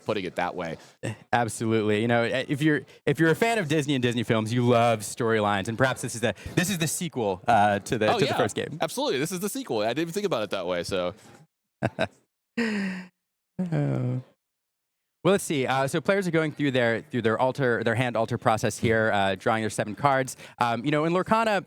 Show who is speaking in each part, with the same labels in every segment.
Speaker 1: putting it that way.
Speaker 2: Absolutely. You know, if you're a fan of Disney and Disney films, you love storylines, and perhaps this is the sequel to the first game.
Speaker 1: Absolutely, this is the sequel. I didn't even think about it that way. So.
Speaker 2: Well, let's see. So players are going through their hand alter process here, drawing their 7 cards. You know, in Lorcana,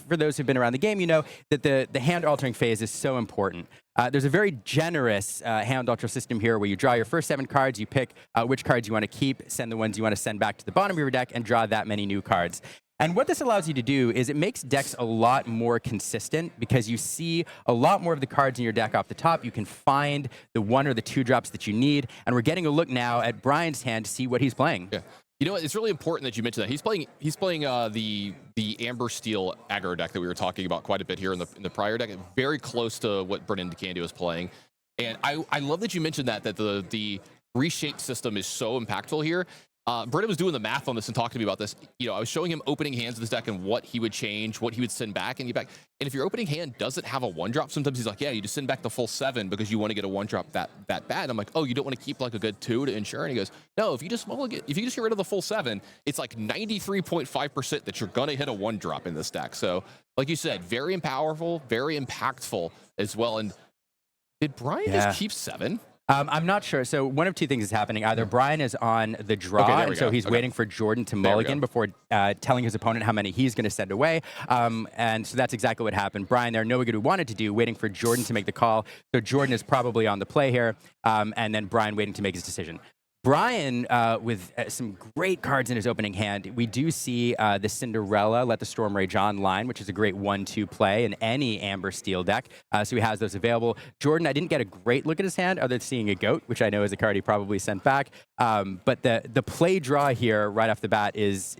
Speaker 2: for those who've been around the game, you know that the hand altering phase is so important. There's a very generous hand alter system here where you draw your first 7 cards, you pick which cards you want to keep, send the ones you want to send back to the bottom of your deck, and draw that many new cards. And what this allows you to do is it makes decks a lot more consistent because you see a lot more of the cards in your deck off the top. You can find the 1 or the 2 drops that you need. And we're getting a look now at Brian's hand to see what he's playing.
Speaker 1: Yeah. You know what? It's really important that you mentioned that. He's playing the Amber Steel aggro deck that we were talking about quite a bit here in the prior deck. Very close to what Brennan DeCandio was playing. And I love that you mentioned that the reshaped system is so impactful here. Brennan was doing the math on this and talking to me about this. You know, I was showing him opening hands of this deck and what he would change, what he would send back and get back. And if your opening hand doesn't have a 1-drop, sometimes he's like, yeah, you just send back the full 7 because you want to get a 1-drop that bad. And I'm like, oh, you don't want to keep like a good 2 to ensure? And he goes, no, if you just get rid of the full 7, it's like 93.5% that you're gonna hit a 1-drop in this deck. So, like you said, very powerful, very impactful as well. And did Brian just keep 7?
Speaker 2: I'm not sure. So one of 2 things is happening. Either Brian is on the draw, and so he's waiting for Jordyn to mulligan before telling his opponent how many he's going to send away. And so that's exactly what happened. Brian there, knowing what he wanted to do, waiting for Jordyn to make the call. So Jordyn is probably on the play here, and then Brian waiting to make his decision. Brian, with some great cards in his opening hand, we do see the Cinderella, Let the Storm Rage On line, which is a great 1-2 play in any Amber Steel deck. So he has those available. Jordyn, I didn't get a great look at his hand other than seeing a goat, which I know is a card he probably sent back. But the play draw here right off the bat is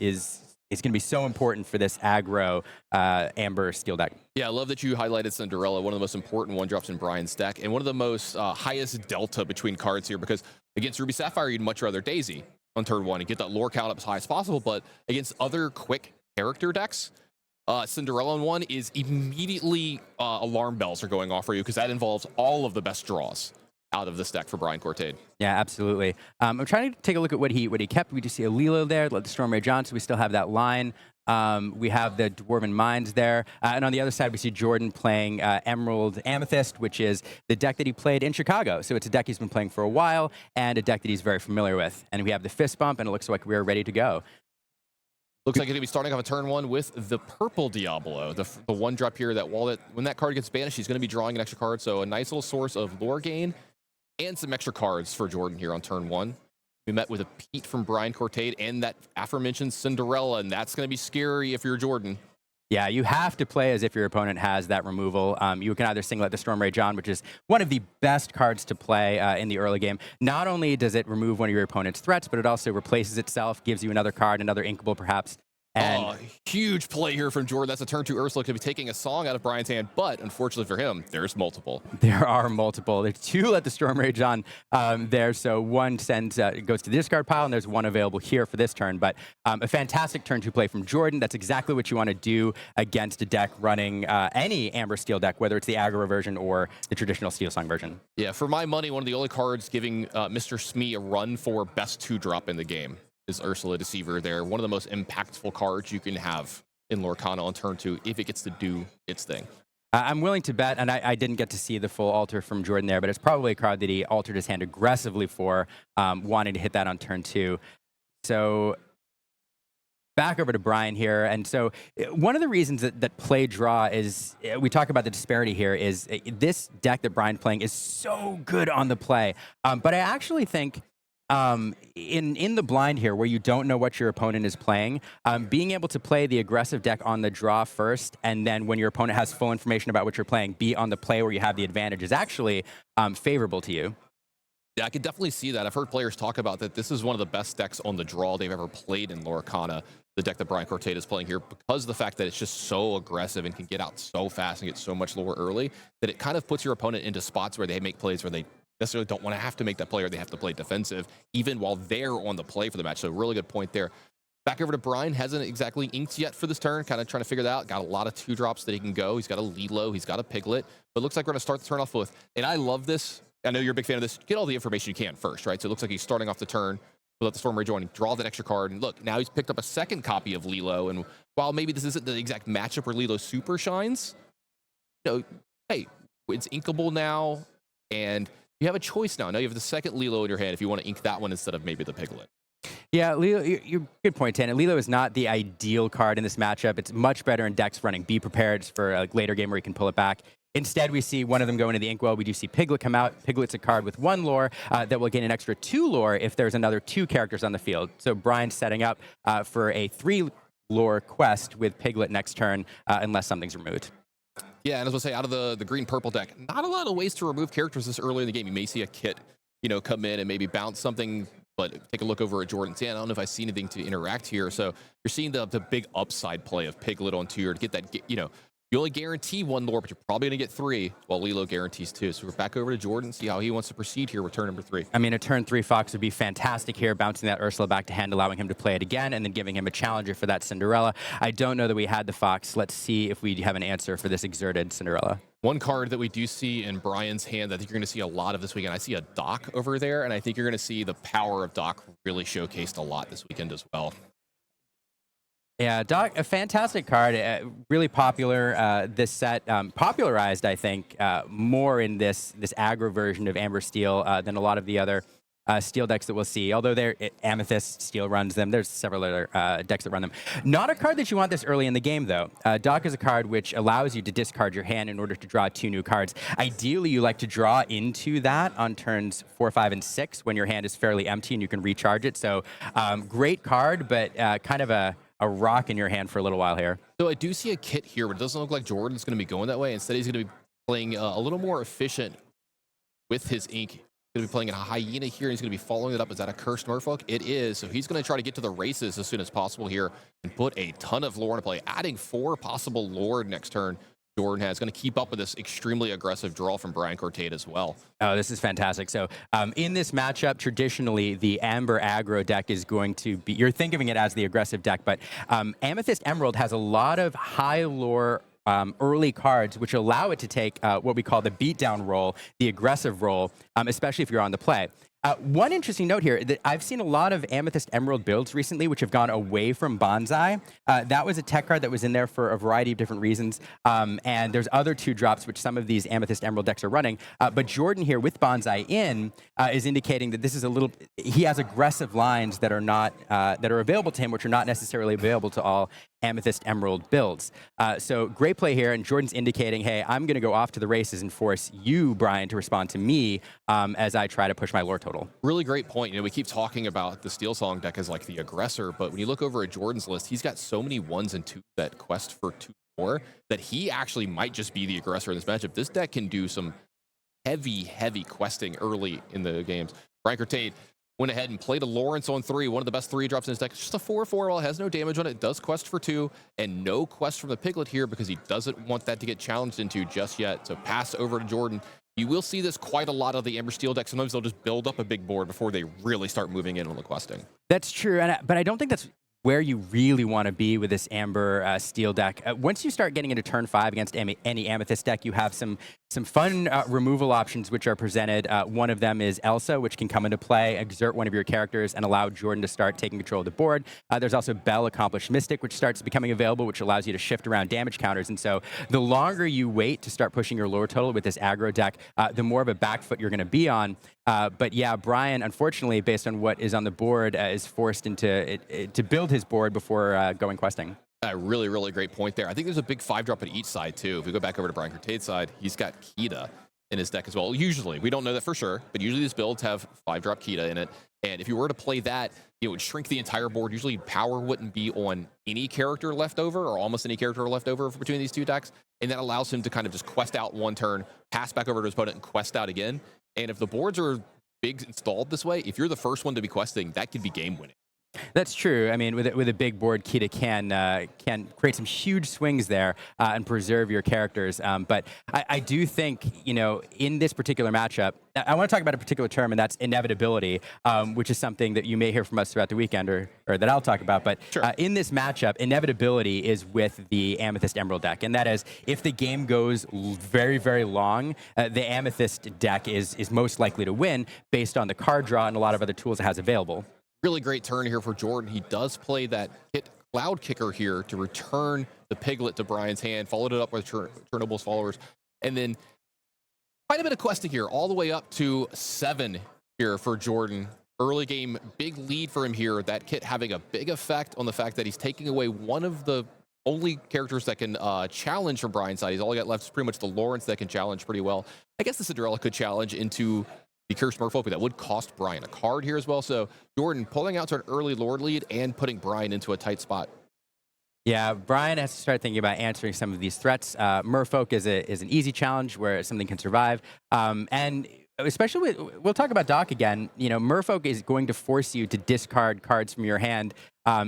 Speaker 2: going to be so important for this aggro Amber Steel deck.
Speaker 1: Yeah, I love that you highlighted Cinderella, one of the most important 1-drops in Brian's deck, and one of the most highest delta between cards here, because against Ruby Sapphire, you'd much rather Daisy on turn 1 and get that lore count up as high as possible, but against other quick character decks, Cinderella on 1 is immediately alarm bells are going off for you, because that involves all of the best draws out of this deck for Brian Courtade.
Speaker 2: Yeah, absolutely. I'm trying to take a look at what he kept. We do see a Lilo there, Let the Storm Rage On, so we still have that line. We have the Dwarven Mines there. And on the other side, we see Jordyn playing Emerald Amethyst, which is the deck that he played in Chicago. So it's a deck he's been playing for a while and a deck that he's very familiar with. And we have the Fist Bump, and it looks like we're ready to go.
Speaker 1: Looks like it's going to be starting off a turn 1 with the Purple Diablo, the 1-drop here that when that card gets banished, he's going to be drawing an extra card. So a nice little source of lore gain and some extra cards for Jordyn here on turn 1. We met with a Pete from Brian Courtade and that aforementioned Cinderella, and that's going to be scary if you're Jordyn.
Speaker 2: Yeah, you have to play as if your opponent has that removal. You can either Let the Storm Rage On, which is one of the best cards to play in the early game. Not only does it remove one of your opponent's threats, but it also replaces itself, gives you another card, another Inkable perhaps. And
Speaker 1: huge play here from Jordyn. That's a turn 2 Ursula. Could be taking a song out of Brian's hand, but unfortunately for him, there's multiple.
Speaker 2: There are multiple. There's 2 Let the Storm Rage On there. So 1 sends goes to the discard pile, and there's 1 available here for this turn. But a fantastic turn 2 play from Jordyn. That's exactly what you want to do against a deck running any Amber Steel deck, whether it's the aggro version or the traditional Steel Song version.
Speaker 1: Yeah, for my money, one of the only cards giving Mr. Smee a run for best 2-drop in the game is Ursula Deceiver there. One of the most impactful cards you can have in Lorcana on turn 2 if it gets to do its thing.
Speaker 2: I'm willing to bet, and I didn't get to see the full alter from Jordyn there, but it's probably a card that he altered his hand aggressively for, wanting to hit that on turn 2. So back over to Brian here. And so one of the reasons that play draw is, we talk about the disparity here, is this deck that Brian's playing is so good on the play. But I actually think in the blind here, where you don't know what your opponent is playing, being able to play the aggressive deck on the draw first, and then when your opponent has full information about what you're playing, be on the play where you have the advantage, is actually favorable to you.
Speaker 1: Yeah, I can definitely see that. I've heard players talk about that. This is one of the best decks on the draw they've ever played in Lorcana, the deck that Brian Courtade is playing here, because of the fact that it's just so aggressive and can get out so fast and get so much lore early, that it kind of puts your opponent into spots where they make plays where they necessarily don't want to have to make that play, or they have to play defensive even while they're on the play for the match. So really good point there. Back over to Brian. Hasn't exactly inked yet for this turn. Kind of trying to figure that out. Got a lot of 2-drops that he can go. He's got a Lilo. He's got a Piglet. But it looks like we're going to start the turn off with, and I love this, I know you're a big fan of this. Get all the information you can first, right? So it looks like he's starting off the turn. We'll let the Storm Rage on, draw that extra card, and look, now he's picked up a second copy of Lilo. And while maybe this isn't the exact matchup where Lilo super shines, you know, hey, it's inkable now, and you have a choice now. Now you have the second Lilo in your hand if you want to ink that one instead of maybe the Piglet.
Speaker 2: Yeah, Lilo, you're good point, Tan. Lilo is not the ideal card in this matchup. It's much better in decks running Be Prepared for a later game where you can pull it back. Instead, we see one of them go into the Inkwell. We do see Piglet come out. Piglet's a card with 1 lore that will gain an extra 2 lore if there's another 2 characters on the field. So Brian's setting up for a 3 lore quest with Piglet next turn unless something's removed.
Speaker 1: Yeah, and as I say, out of the green-purple deck, not a lot of ways to remove characters this early in the game. You may see a kit, you know, come in and maybe bounce something, but take a look over at Jordyn. I don't know if I see anything to interact here. So you're seeing the big upside play of Piglet on 2 to get that, you know, you only guarantee 1 lore, but you're probably going to get 3, while Lilo guarantees 2. So we're back over to Jordyn, see how he wants to proceed here with turn number 3.
Speaker 2: I mean, a turn 3 Fox would be fantastic here, bouncing that Ursula back to hand, allowing him to play it again, and then giving him a challenger for that Cinderella. I don't know that we had the Fox. Let's see if we have an answer for this exerted Cinderella.
Speaker 1: One card that we do see in Brian's hand, I think you're going to see a lot of this weekend. I see a Doc over there, and I think you're going to see the power of Doc really showcased a lot this weekend as well.
Speaker 2: Yeah, Doc, a fantastic card, really popular. This set popularized, I think, more in this aggro version of Amber Steel than a lot of the other steel decks that we'll see. Although Amethyst Steel runs them, there's several other decks that run them. Not a card that you want this early in the game, though. Doc is a card which allows you to discard your hand in order to draw 2 new cards. Ideally, you like to draw into that on turns 4, 5, and 6 when your hand is fairly empty and you can recharge it. So great card, but kind of a rock in your hand for a little while here.
Speaker 1: So I do see a kit here, but it doesn't look like Jordyn's going to be going that way. Instead, he's going to be playing a little more efficient with his ink. He's going to be playing a Hyena here. He's going to be following it up. Is that a Cursed Merfolk? It is. So he's going to try to get to the races as soon as possible here and put a ton of lore into play, adding 4 possible lore next turn. Jordyn has going to keep up with this extremely aggressive draw from Brian Courtade as well.
Speaker 2: Oh, this is fantastic. So in this matchup, traditionally, the Amber Aggro deck is going to be, you're thinking of it as the aggressive deck, but Amethyst Emerald has a lot of high lore early cards, which allow it to take what we call the beatdown role, the aggressive role, especially if you're on the play. One interesting note here, that I've seen a lot of Amethyst Emerald builds recently which have gone away from Bonsai. That was a tech card that was in there for a variety of different reasons. And there's other 2 drops which some of these Amethyst Emerald decks are running. But Jordyn here with Bonsai in is indicating that this is he has aggressive lines that are not, that are available to him, which are not necessarily available to all Amethyst Emerald builds. So great play here, and Jordyn's indicating, hey, I'm going to go off to the races and force you, Brian, to respond to me as I try to push my lore total.
Speaker 1: Really great point. You know, we keep talking about the Steel Song deck as like the aggressor, but when you look over at Jordyn's list, he's got so many 1s and 2s that quest for 2 more that he actually might just be the aggressor in this matchup. This deck can do some heavy questing early in the games. Brian Courtade went ahead and played a Lawrence on 3, one of the best 3 drops in his deck. It's just a 4/4. While it has no damage on it, it does quest for 2, and no quest from the Piglet here because he doesn't want that to get challenged into just yet. So pass over to Jordyn. You will see this quite a lot of the Amber Steel deck. Sometimes they'll just build up a big board before they really start moving in on the questing.
Speaker 2: That's true, but I don't think that's where you really want to be with this Amber Steel deck. Once you start getting into turn 5 against any Amethyst deck, you have some fun removal options which are presented. One of them is Elsa, which can come into play, exert one of your characters, and allow Jordyn to start taking control of the board. There's also Belle, Accomplished Mystic, which starts becoming available, which allows you to shift around damage counters. And so the longer you wait to start pushing your lore total with this aggro deck, the more of a back foot you're going to be on. But yeah, Brian, unfortunately, based on what is on the board, is forced into to build his board before going questing.
Speaker 1: A really great point there. I think there's a big 5-drop at each side, too. If we go back over to Brian Courtade's side, he's got Kita in his deck as well. Usually, we don't know that for sure, but usually these builds have 5-drop Kita in it. And if you were to play that, it would shrink the entire board. Usually, power wouldn't be on any character left over, or almost any character left over between these 2 decks. And that allows him to kind of just quest out 1 turn, pass back over to his opponent, and quest out again. And if the boards are big installed this way, if you're the first one to be questing, that could be game winning.
Speaker 2: That's true. I mean, with a big board, Kita can create some huge swings there and preserve your characters. But I do think, you know, in this particular matchup, I want to talk about a particular term, and that's inevitability, which is something that you may hear from us throughout the weekend, or that I'll talk about. But
Speaker 1: sure.
Speaker 2: In this matchup, inevitability is with the Amethyst Emerald deck, and that is if the game goes very, very long, the Amethyst deck is most likely to win based on the card draw and a lot of other tools it has available.
Speaker 1: Really great turn here for Jordyn. He does play that hit Cloud Kicker here to return the Piglet to Brian's hand, followed it up with Chernobyl's followers, and then quite a bit of questing here, all the way up to 7 here for Jordyn. Early game, big lead for him here. That kit having a big effect on the fact that he's taking away one of the only characters that can challenge from Brian's side. He's all he got left is pretty much the Lawrence that can challenge pretty well. I guess the Cinderella could challenge into the Cursed Merfolk, but that would cost Brian a card here as well. So Jordyn pulling out to an early Lord lead and putting Brian into a tight spot.
Speaker 2: Yeah, Brian has to start thinking about answering some of these threats. Merfolk is an easy challenge where something can survive. And especially we'll talk about Doc again. You know, Merfolk is going to force you to discard cards from your hand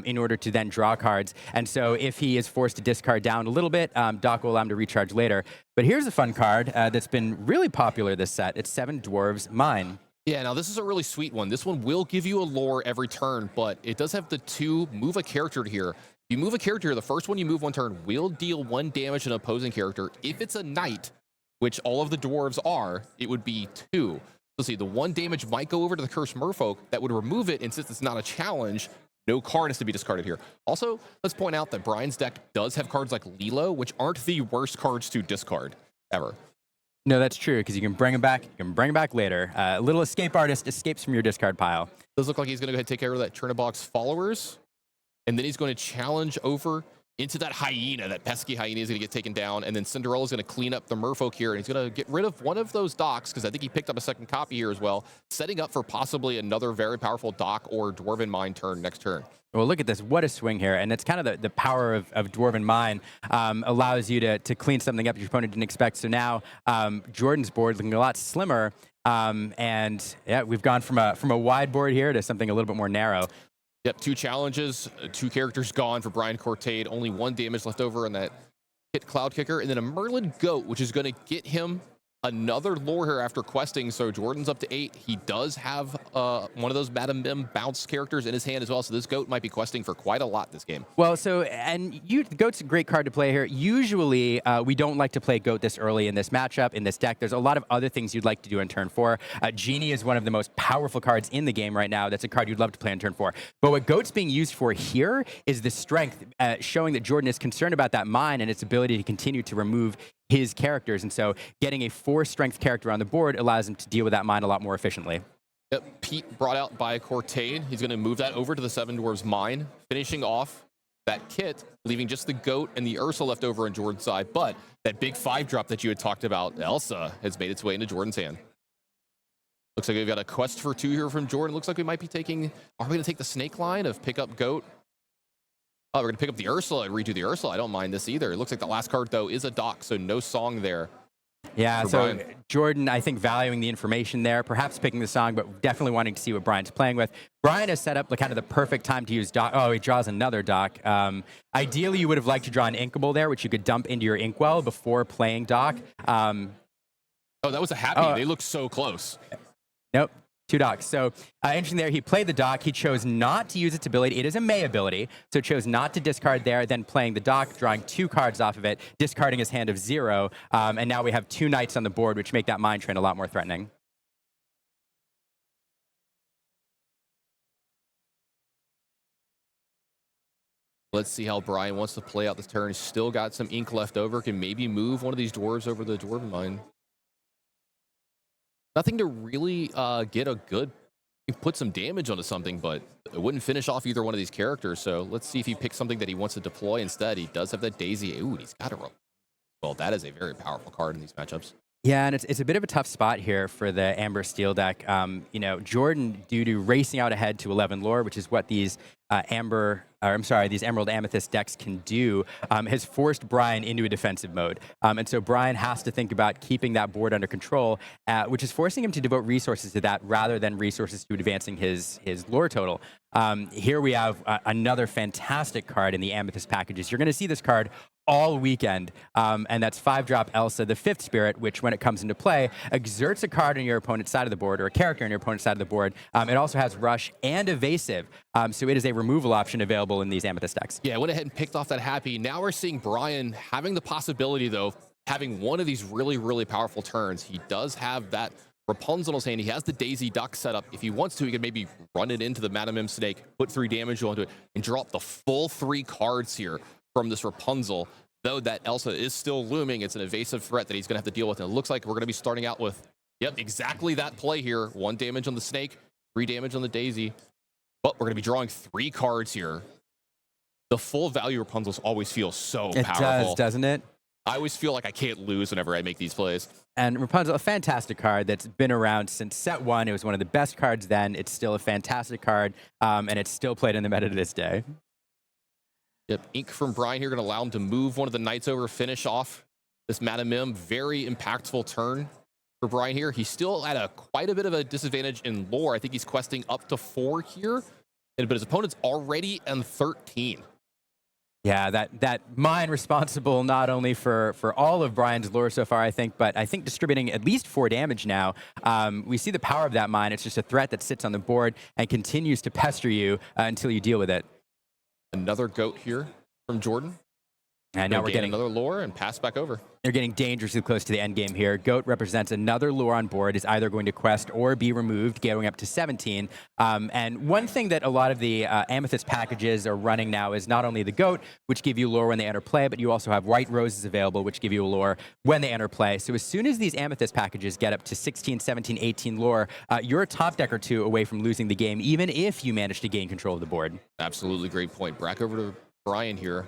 Speaker 2: in order to then draw cards. And so if he is forced to discard down a little bit, Doc will allow him to recharge later. But here's a fun card that's been really popular this set. It's 7 Dwarves Mine.
Speaker 1: Yeah, now this is a really sweet one. This one will give you a lore every turn, but it does have the 2 move a character here. If you move a character here, the first one you move one turn will deal 1 damage to an opposing character. If it's a knight, which all of the dwarves are, it would be 2. So see, the 1 damage might go over to the Cursed Merfolk. That would remove it, and since it's not a challenge, no card is to be discarded here. Also, let's point out that Brian's deck does have cards like Lilo, which aren't the worst cards to discard ever.
Speaker 2: No, that's true, because you can bring him back. You can bring him back later. A little escape artist escapes from your discard pile.
Speaker 1: Does look like he's going to go ahead and take care of that Chernobyl's followers. And then he's going to challenge over into that hyena. That pesky hyena is going to get taken down. And then Cinderella's going to clean up the Merfolk here. And he's going to get rid of one of those docks, because I think he picked up a second copy here as well, setting up for possibly another very powerful dock or Dwarven Mine turn next turn.
Speaker 2: Well, look at this. What a swing here. And it's kind of the power of Dwarven Mine allows you to clean something up your opponent didn't expect. So now Jordyn's board looking a lot slimmer. And yeah, we've gone from a wide board here to something a little bit more narrow.
Speaker 1: Yep, 2 challenges, 2 characters gone for Brian Courtade. Only 1 damage left over on that hit Cloud Kicker. And then a Merlin Goat, which is going to get him another lore here after questing. So Jordyn's up to 8. He does have one of those Madam Mim bounce characters in his hand as well. So this Goat might be questing for quite a lot this game.
Speaker 2: Well, Goat's a great card to play here. Usually, we don't like to play Goat this early in this matchup, in this deck. There's a lot of other things you'd like to do in turn 4. Genie is one of the most powerful cards in the game right now. That's a card you'd love to play in turn 4. But what Goat's being used for here is the strength, showing that Jordyn is concerned about that mine and its ability to continue to remove his characters. And so getting a 4-strength character on the board allows him to deal with that mine a lot more efficiently.
Speaker 1: Yep, Pete brought out by Courtade. He's going to move that over to the 7 Dwarves Mine, finishing off that kit, leaving just the Goat and the Ursa left over on Jordyn's side. But that big 5-drop that you had talked about, Elsa, has made its way into Jordyn's hand. Looks like we've got a quest for 2 here from Jordyn. Looks like we might be taking... Are we going to take the snake line of pick up Goat? Oh, we're going to pick up the Ursula and redo the Ursula. I don't mind this either. It looks like the last card, though, is a dock, so no song there.
Speaker 2: Yeah, so Brian. Jordyn, I think, valuing the information there, perhaps picking the song, but definitely wanting to see what Brian's playing with. Brian has set up kind of the perfect time to use dock. Oh, he draws another dock. Ideally, you would have liked to draw an Inkable there, which you could dump into your Inkwell before playing dock.
Speaker 1: Oh, that was a happy. They look so close.
Speaker 2: Nope. 2 docks. So interesting there. He played the dock. He chose not to use its ability. It is a May ability, so chose not to discard there, then playing the dock, drawing 2 cards off of it, discarding his hand of 0. And now we have 2 knights on the board, which make that mine train a lot more threatening.
Speaker 1: Let's see how Brian wants to play out this turn. He's still got some ink left over. Can maybe move one of these dwarves over the Dwarven Mine. Nothing to really get a good... put some damage onto something, but it wouldn't finish off either one of these characters. So let's see if he picks something that he wants to deploy instead. He does have that Daisy. Ooh, he's got a roll. Well, that is a very powerful card in these matchups.
Speaker 2: Yeah, and it's a bit of a tough spot here for the Amber Steel deck. You know, Jordyn, due to racing out ahead to 11 lore, which is what these these Emerald Amethyst decks can do, has forced Brian into a defensive mode. And so Brian has to think about keeping that board under control, which is forcing him to devote resources to that rather than resources to advancing his lore total. Here we have another fantastic card in the Amethyst packages. You're going to see this card all weekend, and that's 5-drop Elsa, the 5th spirit, which when it comes into play, exerts a card on your opponent's side of the board, or a character on your opponent's side of the board. It also has Rush and Evasive, so it is a removal option available in these Amethyst decks.
Speaker 1: Yeah, I went ahead and picked off that Happy. Now we're seeing Brian having the possibility, though, having one of these really, really powerful turns. He does have that Rapunzel in his hand. He has the Daisy Duck set up. If he wants to, he can maybe run it into the Madame M Snake, put 3 damage onto it, and drop the full 3 cards here from this Rapunzel. Though that Elsa is still looming, it's an evasive threat that he's going to have to deal with. And it looks like we're going to be starting out with, yep, exactly that play here. 1 damage on the Snake, 3 damage on the Daisy. But we're going to be drawing 3 cards here. The full value Rapunzels always feel so powerful.
Speaker 2: It does, doesn't it?
Speaker 1: I always feel like I can't lose whenever I make these plays.
Speaker 2: And Rapunzel, a fantastic card that's been around since set 1. It was one of the best cards then. It's still a fantastic card, and it's still played in the meta to this day.
Speaker 1: Yep, ink from Brian here going to allow him to move one of the knights over, finish off this Madame M. Very impactful turn for Brian here. He's still at quite a bit of a disadvantage in lore. I think he's questing up to 4 here, but his opponent's already on 13.
Speaker 2: Yeah, that mine responsible not only for all of Brian's lore so far, I think, but I think distributing at least 4 damage now. We see the power of that mine. It's just a threat that sits on the board and continues to pester you until you deal with it.
Speaker 1: Another goat here from Jordyn.
Speaker 2: And now we're getting
Speaker 1: another lore and pass back over.
Speaker 2: They're getting dangerously close to the end game here. Goat represents another lore on board, is either going to quest or be removed, going up to 17. And one thing that a lot of the Amethyst packages are running now is not only the Goat, which give you lore when they enter play, but you also have White Roses available, which give you a lore when they enter play. So as soon as these Amethyst packages get up to 16, 17, 18 lore, you're a top deck or 2 away from losing the game, even if you manage to gain control of the board.
Speaker 1: Absolutely great point. Back over to Brian here.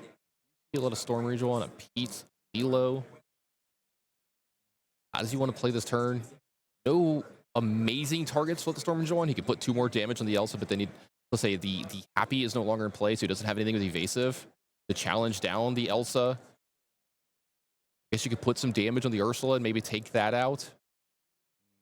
Speaker 1: A lot of Storm Rage on a Pete, Elo. How does he want to play this turn? No amazing targets with the Storm Rage on. He could put 2 more damage on the Elsa, but then let's say the Happy is no longer in play, so he doesn't have anything with evasive to challenge down the Elsa. I guess you could put some damage on the Ursula and maybe take that out.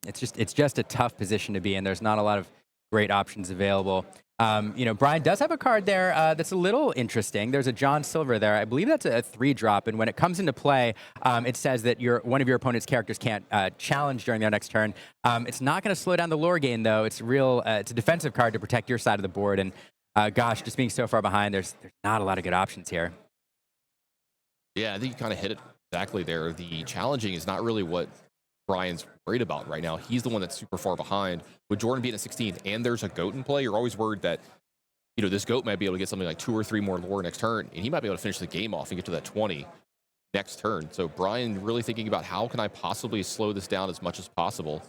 Speaker 2: It's just a tough position to be in. There's not a lot of great options available. Brian does have a card there that's a little interesting. There's a John Silver there. I believe that's a 3-drop, and when it comes into play, it says that one of your opponent's characters can't challenge during their next turn. It's not going to slow down the lore gain, though. It's a defensive card to protect your side of the board, and gosh, just being so far behind, there's not a lot of good options here.
Speaker 1: Yeah, I think you kind of hit it exactly there. The challenging is not really what Brian's worried about right now. He's the one that's super far behind. With Jordyn being at 16 and there's a goat in play, you're always worried that, this goat might be able to get something like 2 or 3 more lore next turn, and he might be able to finish the game off and get to that 20 next turn. So Brian really thinking about how can I possibly slow this down as much as possible.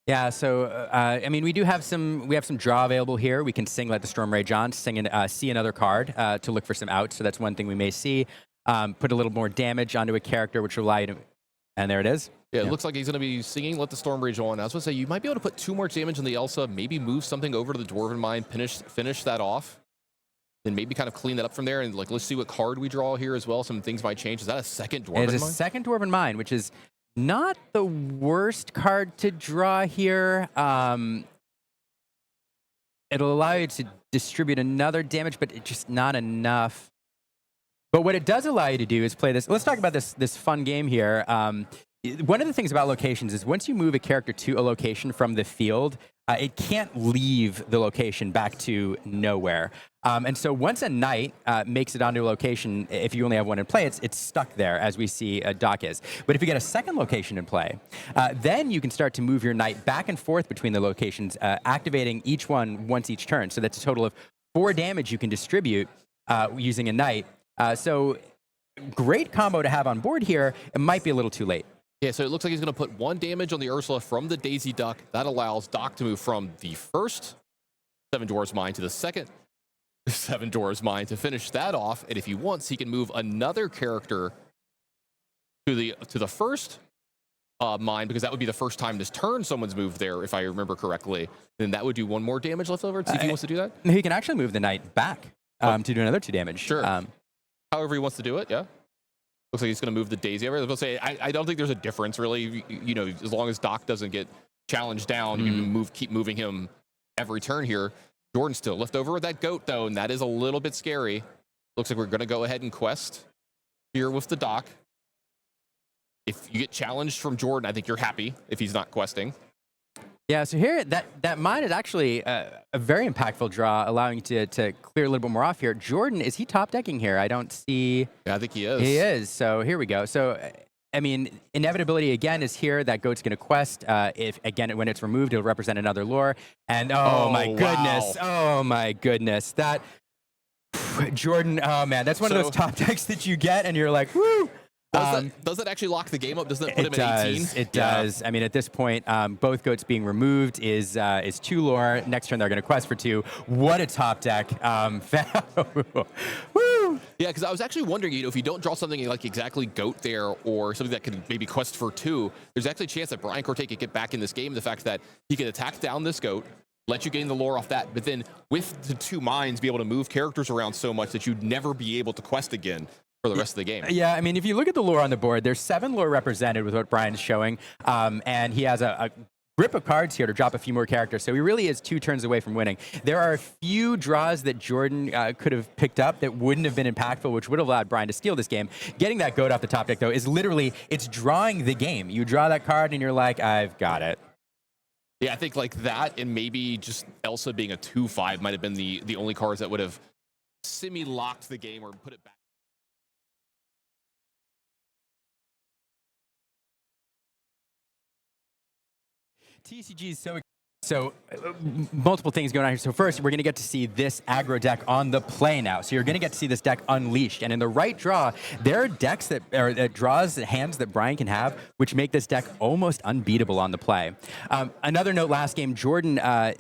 Speaker 2: Yeah, so we have some draw available here. We can sing Let the Storm Rage On, see another card to look for some outs. So that's one thing we may see. Put a little more damage onto a character, which will allow you to, and there it is.
Speaker 1: Yeah, it looks like he's going to be singing Let the Storm Rage On. I was going to say, you might be able to put 2 more damage on the Elsa, maybe move something over to the Dwarven Mine, finish that off, then maybe kind of clean that up from there. And let's see what card we draw here as well. Some things might change. Is that a second Dwarven Mine?
Speaker 2: It is a second Dwarven Mine, which is not the worst card to draw here. It'll allow you to distribute another damage, but it's just not enough. But what it does allow you to do is play this. Let's talk about this fun game here. One of the things about locations is once you move a character to a location from the field, it can't leave the location back to nowhere. And so once a knight makes it onto a location, if you only have one in play, it's stuck there, as we see Doc is. But if you get a second location in play, then you can start to move your knight back and forth between the locations, activating each one once each turn. So that's a total of 4 damage you can distribute using a knight. So great combo to have on board here. It might be a little too late.
Speaker 1: Yeah, so it looks like he's going to put 1 damage on the Ursula from the Daisy Duck. That allows Doc to move from the first 7 Dwarves Mine to the second 7 Dwarves Mine to finish that off. And if he wants, he can move another character to the first mine, because that would be the first time this turn someone's moved there, if I remember correctly. Then that would do 1 more damage left over. See if he wants to do that.
Speaker 2: He can actually move the knight back to do another 2 damage.
Speaker 1: Sure. However he wants to do it, yeah. Looks like he's going to move the Daisy over. I was going to say, I don't think there's a difference, really. As long as Doc doesn't get challenged down, you can keep moving him every turn here. Jordyn still left over with that goat, though, and that is a little bit scary. Looks like we're going to go ahead and quest. here with the dock. If you get challenged from Jordyn, I think you're happy if he's not questing.
Speaker 2: Yeah, so here, that mine is actually a very impactful draw, allowing you to clear a little bit more off here. Jordyn, is he top decking here? I don't see...
Speaker 1: Yeah, I think he is.
Speaker 2: He is, so here we go. So, I mean, inevitability, again, is here. That goat's going to quest. If, again, when it's removed, it'll represent another lore. And, oh my goodness.
Speaker 1: Wow.
Speaker 2: Oh, my goodness. That... Jordyn, oh, man, that's one of those top decks that you get, and you're like, woo!
Speaker 1: Does that actually lock the game up? Doesn't that put him at 18?
Speaker 2: It does. I mean, at this point, both goats being removed is 2 lore. Next turn, they're going to quest for 2. What a top deck. Woo!
Speaker 1: Yeah, because I was actually wondering, if you don't draw something like exactly goat there or something that could maybe quest for 2, there's actually a chance that Brian Courtade could get back in this game. The fact that he could attack down this goat, let you gain the lore off that, but then with the 2 mines, be able to move characters around so much that you'd never be able to quest again for the rest of the game.
Speaker 2: Yeah, I mean, if you look at the lore on the board, there's 7 lore represented with what Brian's showing, and he has a grip of cards here to drop a few more characters, so he really is 2 turns away from winning. There are a few draws that Jordyn could have picked up that wouldn't have been impactful, which would have allowed Brian to steal this game. Getting that goat off the top deck, though, is literally, it's drawing the game. You draw that card, and you're like, I've got it.
Speaker 1: Yeah, I think like that, and maybe just Elsa being a 2/5 might have been the only cards that would have semi-locked the game or put it back.
Speaker 2: TCG is so multiple things going on here. So first, we're going to get to see this aggro deck on the play now. So you're going to get to see this deck unleashed. And in the right draw, there are decks that draws hands that Brian can have, which make this deck almost unbeatable on the play. Another note, last game, Jordyn,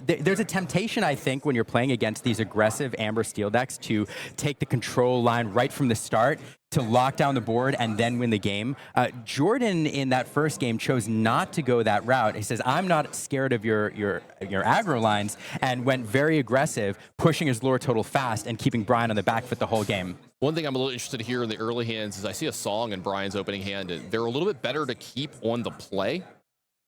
Speaker 2: there's a temptation, I think, when you're playing against these aggressive Amber Steel decks to take the control line right from the start, to lock down the board and then win the game. Jordyn in that first game chose not to go that route. He says, I'm not scared of your aggro lines, and went very aggressive, pushing his lore total fast and keeping Brian on the back foot the whole game.
Speaker 1: One thing I'm a little interested here in the early hands is I see a song in Brian's opening hand, and they're a little bit better to keep on the play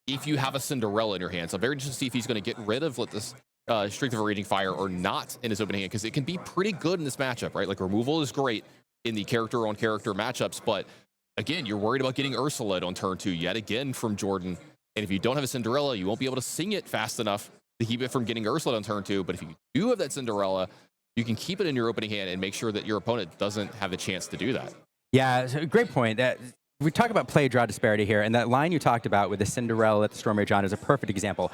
Speaker 1: if you have a Cinderella in your hand. So I'm very interested to see if he's going to get rid of this Strength of a Raging Fire or not in his opening hand, because it can be pretty good in this matchup, right? Like, removal is great in the character-on-character matchups, but again, you're worried about getting Ursula on turn 2 yet again from Jordyn. And if you don't have a Cinderella, you won't be able to sing it fast enough to keep it from getting Ursula on turn 2. But if you do have that Cinderella, you can keep it in your opening hand and make sure that your opponent doesn't have a chance to do that.
Speaker 2: Yeah, so great point. We talk about play-draw disparity here, and that line you talked about with the Cinderella at the Storm Rage on is a perfect example.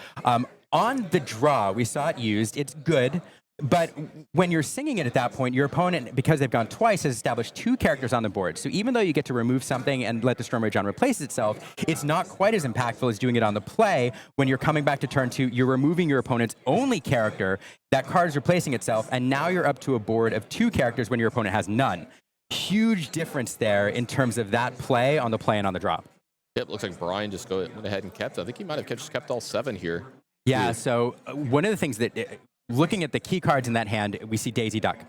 Speaker 2: On the draw, we saw it used. It's good. But when you're singing it at that point, your opponent, because they've gone twice, has established 2 characters on the board. So even though you get to remove something and let the Storm Rage on replace itself, it's not quite as impactful as doing it on the play. When you're coming back to turn 2, you're removing your opponent's only character. That card is replacing itself, and now you're up to a board of 2 characters when your opponent has none. Huge difference there in terms of that play on the play and on the draw.
Speaker 1: Yep, looks like Brian just went ahead and kept. I think he might have just kept all 7 here.
Speaker 2: Yeah, so one of the things that... looking at the key cards in that hand, we see Daisy Duck.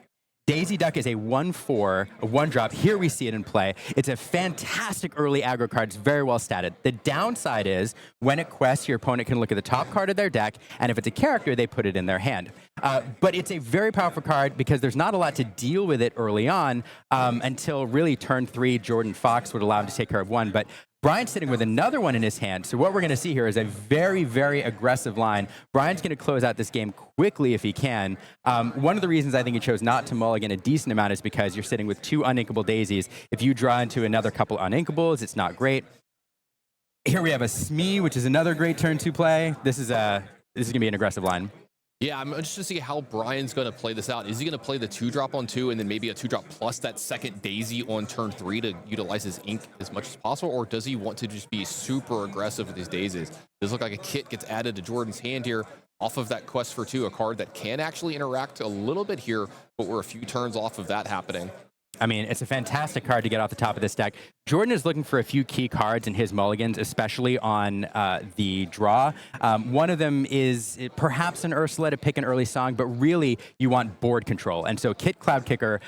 Speaker 2: Daisy Duck is a 1/4, a 1-drop. Here we see it in play. It's a fantastic early aggro card. It's very well statted. The downside is when it quests, your opponent can look at the top card of their deck, and if it's a character, they put it in their hand. But it's a very powerful card because there's not a lot to deal with it early on until really turn 3. Jordyn Fox would allow him to take care of 1. But Brian's sitting with another one in his hand. So what we're going to see here is a very, very aggressive line. Brian's going to close out this game quickly if he can. One of the reasons I think he chose not to mulligan a decent amount is because you're sitting with 2 uninkable daisies. If you draw into another couple uninkables, it's not great. Here we have a Smee, which is another great turn 2 play. This is going to be an aggressive line.
Speaker 1: Yeah, I'm interested to see how Brian's going to play this out. Is he going to play the 2-drop on 2 and then maybe a 2-drop plus that second Daisy on turn 3 to utilize his ink as much as possible? Or does he want to just be super aggressive with these daisies? Does look like a kit gets added to Jordyn's hand here off of that quest for 2, a card that can actually interact a little bit here, but we're a few turns off of that happening.
Speaker 2: I mean, it's a fantastic card to get off the top of this deck. Jordyn is looking for a few key cards in his mulligans, especially on the draw. One of them is perhaps an Ursula to pick an early song, but really you want board control. And so Kit, Cloud Kicker,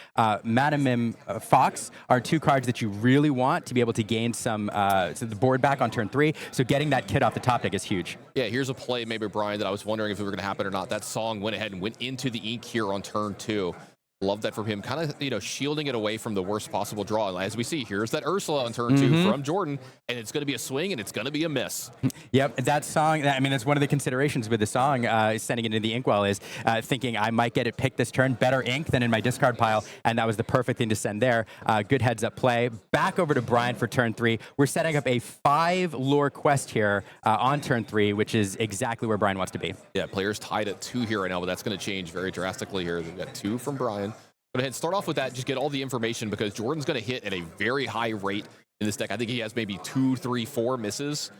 Speaker 2: Madam Mim, Fox are 2 cards that you really want to be able to gain some the board back on turn 3. So getting that Kit off the top deck is huge. Yeah,
Speaker 1: here's a play, maybe Brian, that I was wondering if it were going to happen or not. That song went ahead and went into the ink here on turn 2. Love that from him, kind of, you know, shielding it away from the worst possible draw. And as we see, here's that Ursula on turn 2 from Jordyn, and it's going to be a swing, and it's going to be a miss.
Speaker 2: Yep, that song, I mean, that's one of the considerations with the song, sending it into the inkwell is thinking I might get it picked this turn, better ink than in my discard pile, and that was the perfect thing to send there. Good heads-up play. Back over to Brian for turn 3. We're setting up a 5 lore quest here on turn 3, which is exactly where Brian wants to be.
Speaker 1: Yeah, players tied at 2 here right now, but that's going to change very drastically here. They've got 2 from Brian. Go ahead and start off with that. Just get all the information because Jordyn's going to hit at a very high rate in this deck. I think he has maybe 2, 3, 4 misses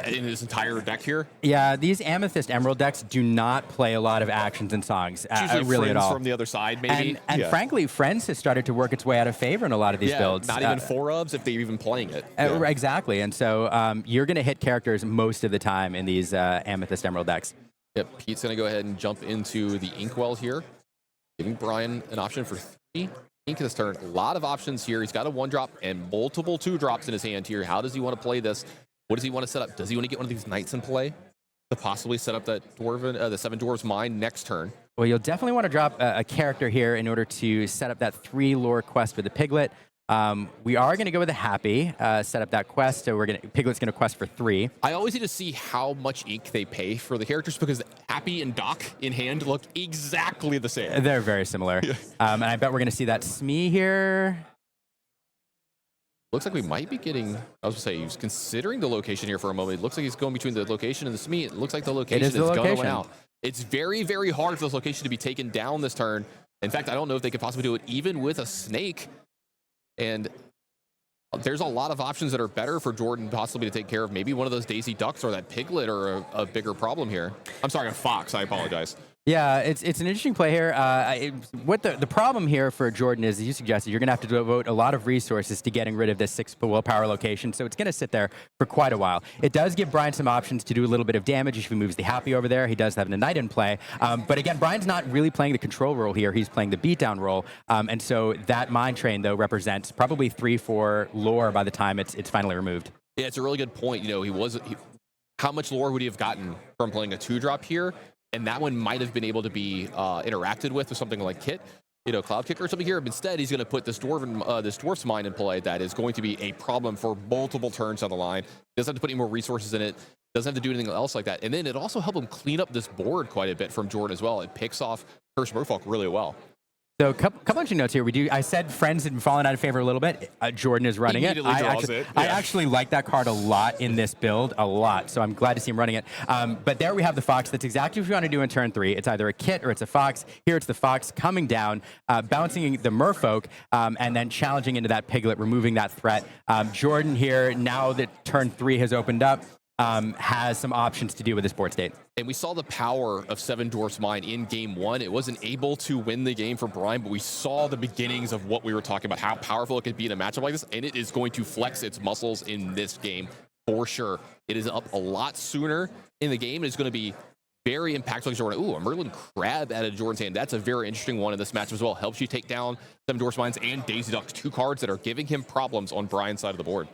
Speaker 1: in his entire deck here.
Speaker 2: Yeah, these Amethyst Emerald decks do not play a lot of actions and songs, really at all.
Speaker 1: From the other side, maybe.
Speaker 2: And frankly, Friends has started to work its way out of favor in a lot of these builds.
Speaker 1: Not even 4-ofs if they're even playing it.
Speaker 2: Exactly, and so you're going to hit characters most of the time in these Amethyst Emerald decks.
Speaker 1: Yep, Pete's going to go ahead and jump into the Inkwell here, giving Brian an option for 3 ink this turn. A lot of options here. He's got a 1-drop and multiple 2-drops in his hand here. How does he want to play this? What does he want to set up? Does he want to get one of these Knights in play to possibly set up that the 7 Dwarves Mine next turn?
Speaker 2: Well, you'll definitely want to drop a character here in order to set up that 3 lore quest with the Piglet. We are going to go with a Happy, set up that quest. So Piglet's going to quest for 3.
Speaker 1: I always need to see how much ink they pay for the characters because Happy and Doc in hand look exactly the same.
Speaker 2: They're very similar. And I bet we're going to see that Smee here.
Speaker 1: Looks like we might be getting, I was going to say, he was considering the location here for a moment. It looks like he's going between the location and the Smee. It looks like the location is going out. It's very, very hard for this location to be taken down this turn. In fact, I don't know if they could possibly do it even with a Snake. And there's a lot of options that are better for Jordyn possibly to take care of. Maybe one of those Daisy Ducks or that Piglet are a bigger problem here. I'm sorry, a Fox. I apologize.
Speaker 2: Yeah, it's an interesting play here. What the problem here for Jordyn is, as you suggested, you're going to have to devote a lot of resources to getting rid of this 6 willpower location, so it's going to sit there for quite a while. It does give Brian some options to do a little bit of damage if he moves the Happy over there. He does have a Knight in play, but again, Brian's not really playing the control role here. He's playing the beatdown role, and so that Mine Train, though, represents probably 3-4 lore by the time it's finally removed. Yeah,
Speaker 1: it's a really good point. You know, how much lore would he have gotten from playing a 2-drop here? And that one might have been able to be interacted with something like Kit, you know, Cloud Kicker or something here. Instead, he's going to put this Dwarf's Mine in play that is going to be a problem for multiple turns down the line. Doesn't have to put any more resources in it. Doesn't have to do anything else like that. And then it also helped him clean up this board quite a bit from Jordyn as well. It picks off Curse Merfolk really well.
Speaker 2: So a couple of notes here. I said Friends had fallen out of favor a little bit. Jordyn is running it. I actually like that card a lot in this build, a lot. So I'm glad to see him running it. But there we have the Fox. That's exactly what you want to do in turn 3. It's either a Kit or it's a Fox. Here it's the Fox coming down, bouncing the Merfolk, and then challenging into that Piglet, removing that threat. Jordyn here, now that turn 3 has opened up, has some options to do with this board state.
Speaker 1: And we saw the power of 7 Dwarfs Mine in game 1. It wasn't able to win the game for Brian, but we saw the beginnings of what we were talking about, how powerful it could be in a matchup like this, and it is going to flex its muscles in this game for sure. It is up a lot sooner in the game. It's going to be very impactful. Jordyn, ooh, a Merlin Crab out of Jordyn's hand. That's a very interesting one in this match as well. Helps you take down 7 Dwarfs Mines and Daisy Ducks, 2 cards that are giving him problems on Brian's side of the board.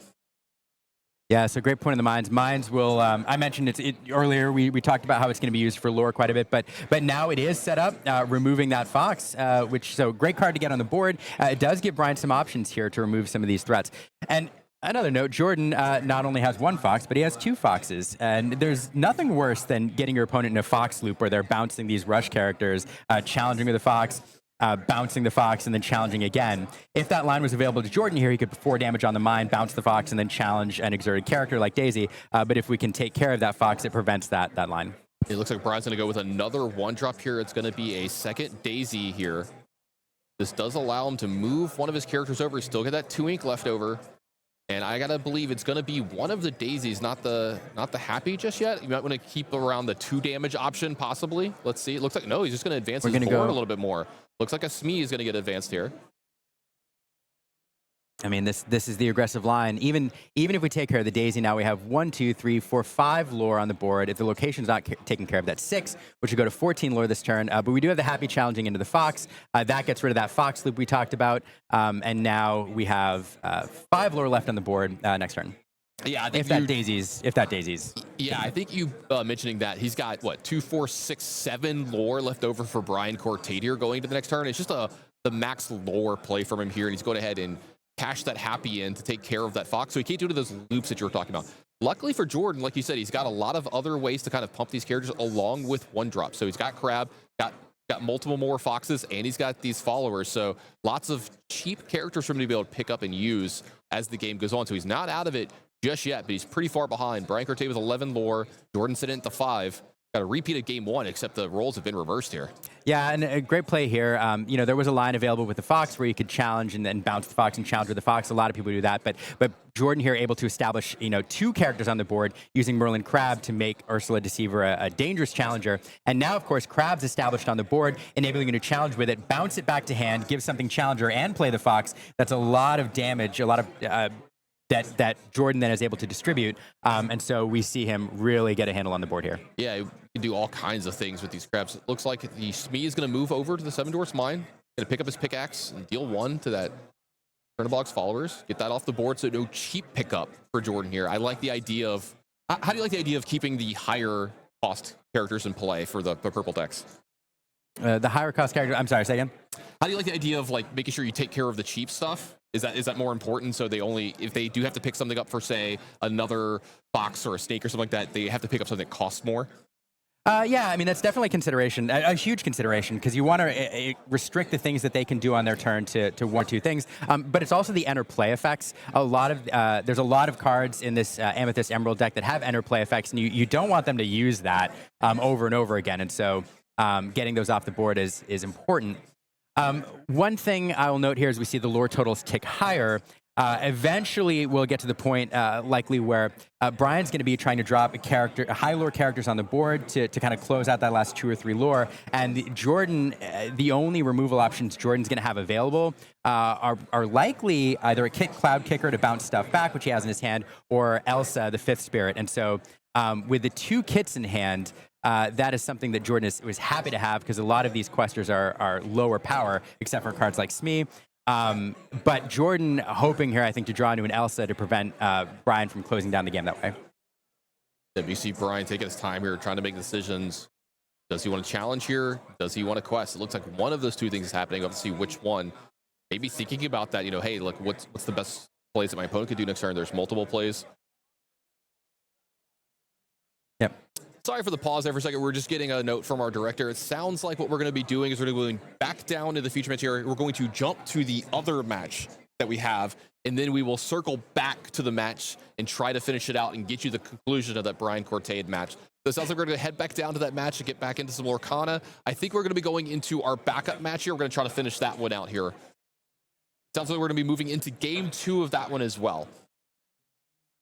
Speaker 2: Yeah, so great point on the Mines. Mines will, I mentioned earlier, we talked about how it's going to be used for lore quite a bit, but now it is set up, removing that Fox, so great card to get on the board. It does give Brian some options here to remove some of these threats. And another note, Jordyn not only has 1 Fox, but he has 2 Foxes. And there's nothing worse than getting your opponent in a Fox loop where they're bouncing these rush characters, challenging with a Fox, bouncing the Fox, and then challenging again. If that line was available to Jordyn here, he could put 4 damage on the Mine, bounce the Fox, and then challenge an exerted character like Daisy. But if we can take care of that Fox, it prevents that line.
Speaker 1: It looks like Brian's going to go with another 1-drop here. It's going to be a second Daisy here. This does allow him to move one of his characters over. He's still got that 2 ink left over. And I got to believe it's going to be one of the Daisies, not the Happy just yet. You might want to keep around the 2 damage option, possibly. Let's see. It looks like, no, he's just going to advance his board a little bit more. Looks like a Smee is going to get advanced here.
Speaker 2: I mean, this is the aggressive line. Even if we take care of the Daisy, now we have 1, 2, 3, 4, 5 lore on the board. If the location's not taken care of, that's 6, which would go to 14 lore this turn. But we do have the Happy challenging into the Fox. That gets rid of that Fox loop we talked about. And now we have 5 lore left on the board next turn.
Speaker 1: Yeah, I think
Speaker 2: if that Daisy's.
Speaker 1: Yeah, I think you mentioning that he's got what 2, 4, 6, 7 lore left over for Brian Courtade here going to the next turn. It's just a the max lore play from him here, and he's going ahead and cash that happy in to take care of that Fox. So he can't do those loops that you were talking about. Luckily for Jordyn, like you said, he's got a lot of other ways to kind of pump these characters along with one drop. So he's got Crab, got multiple more Foxes, and he's got these followers. So lots of cheap characters for him to be able to pick up and use as the game goes on. So he's not out of it just yet, but he's pretty far behind. Brian Courtade with 11 lore, Jordyn sitting at the 5. Got a repeat of game 1, except the roles have been reversed here.
Speaker 2: Yeah, and a great play here. You know, there was a line available with the Fox where you could challenge and then bounce the Fox and challenge with the Fox. A lot of people do that, but Jordyn here able to establish, you know, 2 characters on the board using Merlin Crab to make Ursula Deceiver a dangerous challenger. And now, of course, Crab's established on the board, enabling you to challenge with it, bounce it back to hand, give something challenger, and play the Fox. That's a lot of damage, a lot of that Jordyn then is able to distribute. And so we see him really get a handle on the board here.
Speaker 1: Yeah, he can do all kinds of things with these Crabs. It looks like the Smee is going to move over to the 7 Dwarfs Mine, going to pick up his pickaxe and deal 1 to that Chernobog's followers. Get that off the board, so no cheap pickup for Jordyn here. I like the idea of... How do you like the idea of keeping the higher cost characters in play for the purple decks?
Speaker 2: The higher cost character... I'm sorry, say again?
Speaker 1: How do you like the idea of like making sure you take care of the cheap stuff? Is that more important? So they only, if they do have to pick something up for, say, another Fox or a Snake or something like that, they have to pick up something that costs more?
Speaker 2: Yeah, I mean, that's definitely a consideration, a huge consideration, because you want to restrict the things that they can do on their turn to 1 or 2 things. But it's also the enter play effects. There's a lot of cards in this Amethyst Emerald deck that have enter play effects, and you don't want them to use that over and over again. And so getting those off the board is important. One thing I will note here is we see the lore totals tick higher. Eventually, we'll get to the point likely where Brian's going to be trying to drop high lore characters on the board to kind of close out that last 2 or 3 lore. And Jordyn, the only removal options Jordyn's going to have available are likely either a Cloud Kicker to bounce stuff back, which he has in his hand, or Elsa, the 5th Spirit. And so with the 2 kits in hand, that is something that Jordyn was happy to have, because a lot of these questers are lower power, except for cards like Smee. But Jordyn hoping here, I think, to draw into an Elsa to prevent Brian from closing down the game that way.
Speaker 1: You see Brian taking his time here, trying to make decisions. Does he want to challenge here? Does he want to quest? It looks like one of those 2 things is happening. Let's see which one. Maybe thinking about that, you know, hey, look, what's the best plays that my opponent could do next turn? There's multiple plays.
Speaker 2: Yep.
Speaker 1: Sorry for the pause there for a second. We're just getting a note from our director. It sounds like what we're going to be doing is we're going to go back down to the feature match here. We're going to jump to the other match that we have, and then we will circle back to the match and try to finish it out and get you the conclusion of that Brian Courtade match. So it sounds like we're going to head back down to that match and get back into some Lorcana. I think we're going to be going into our backup match here. We're going to try to finish that one out here. Sounds like we're going to be moving into game 2 of that one as well.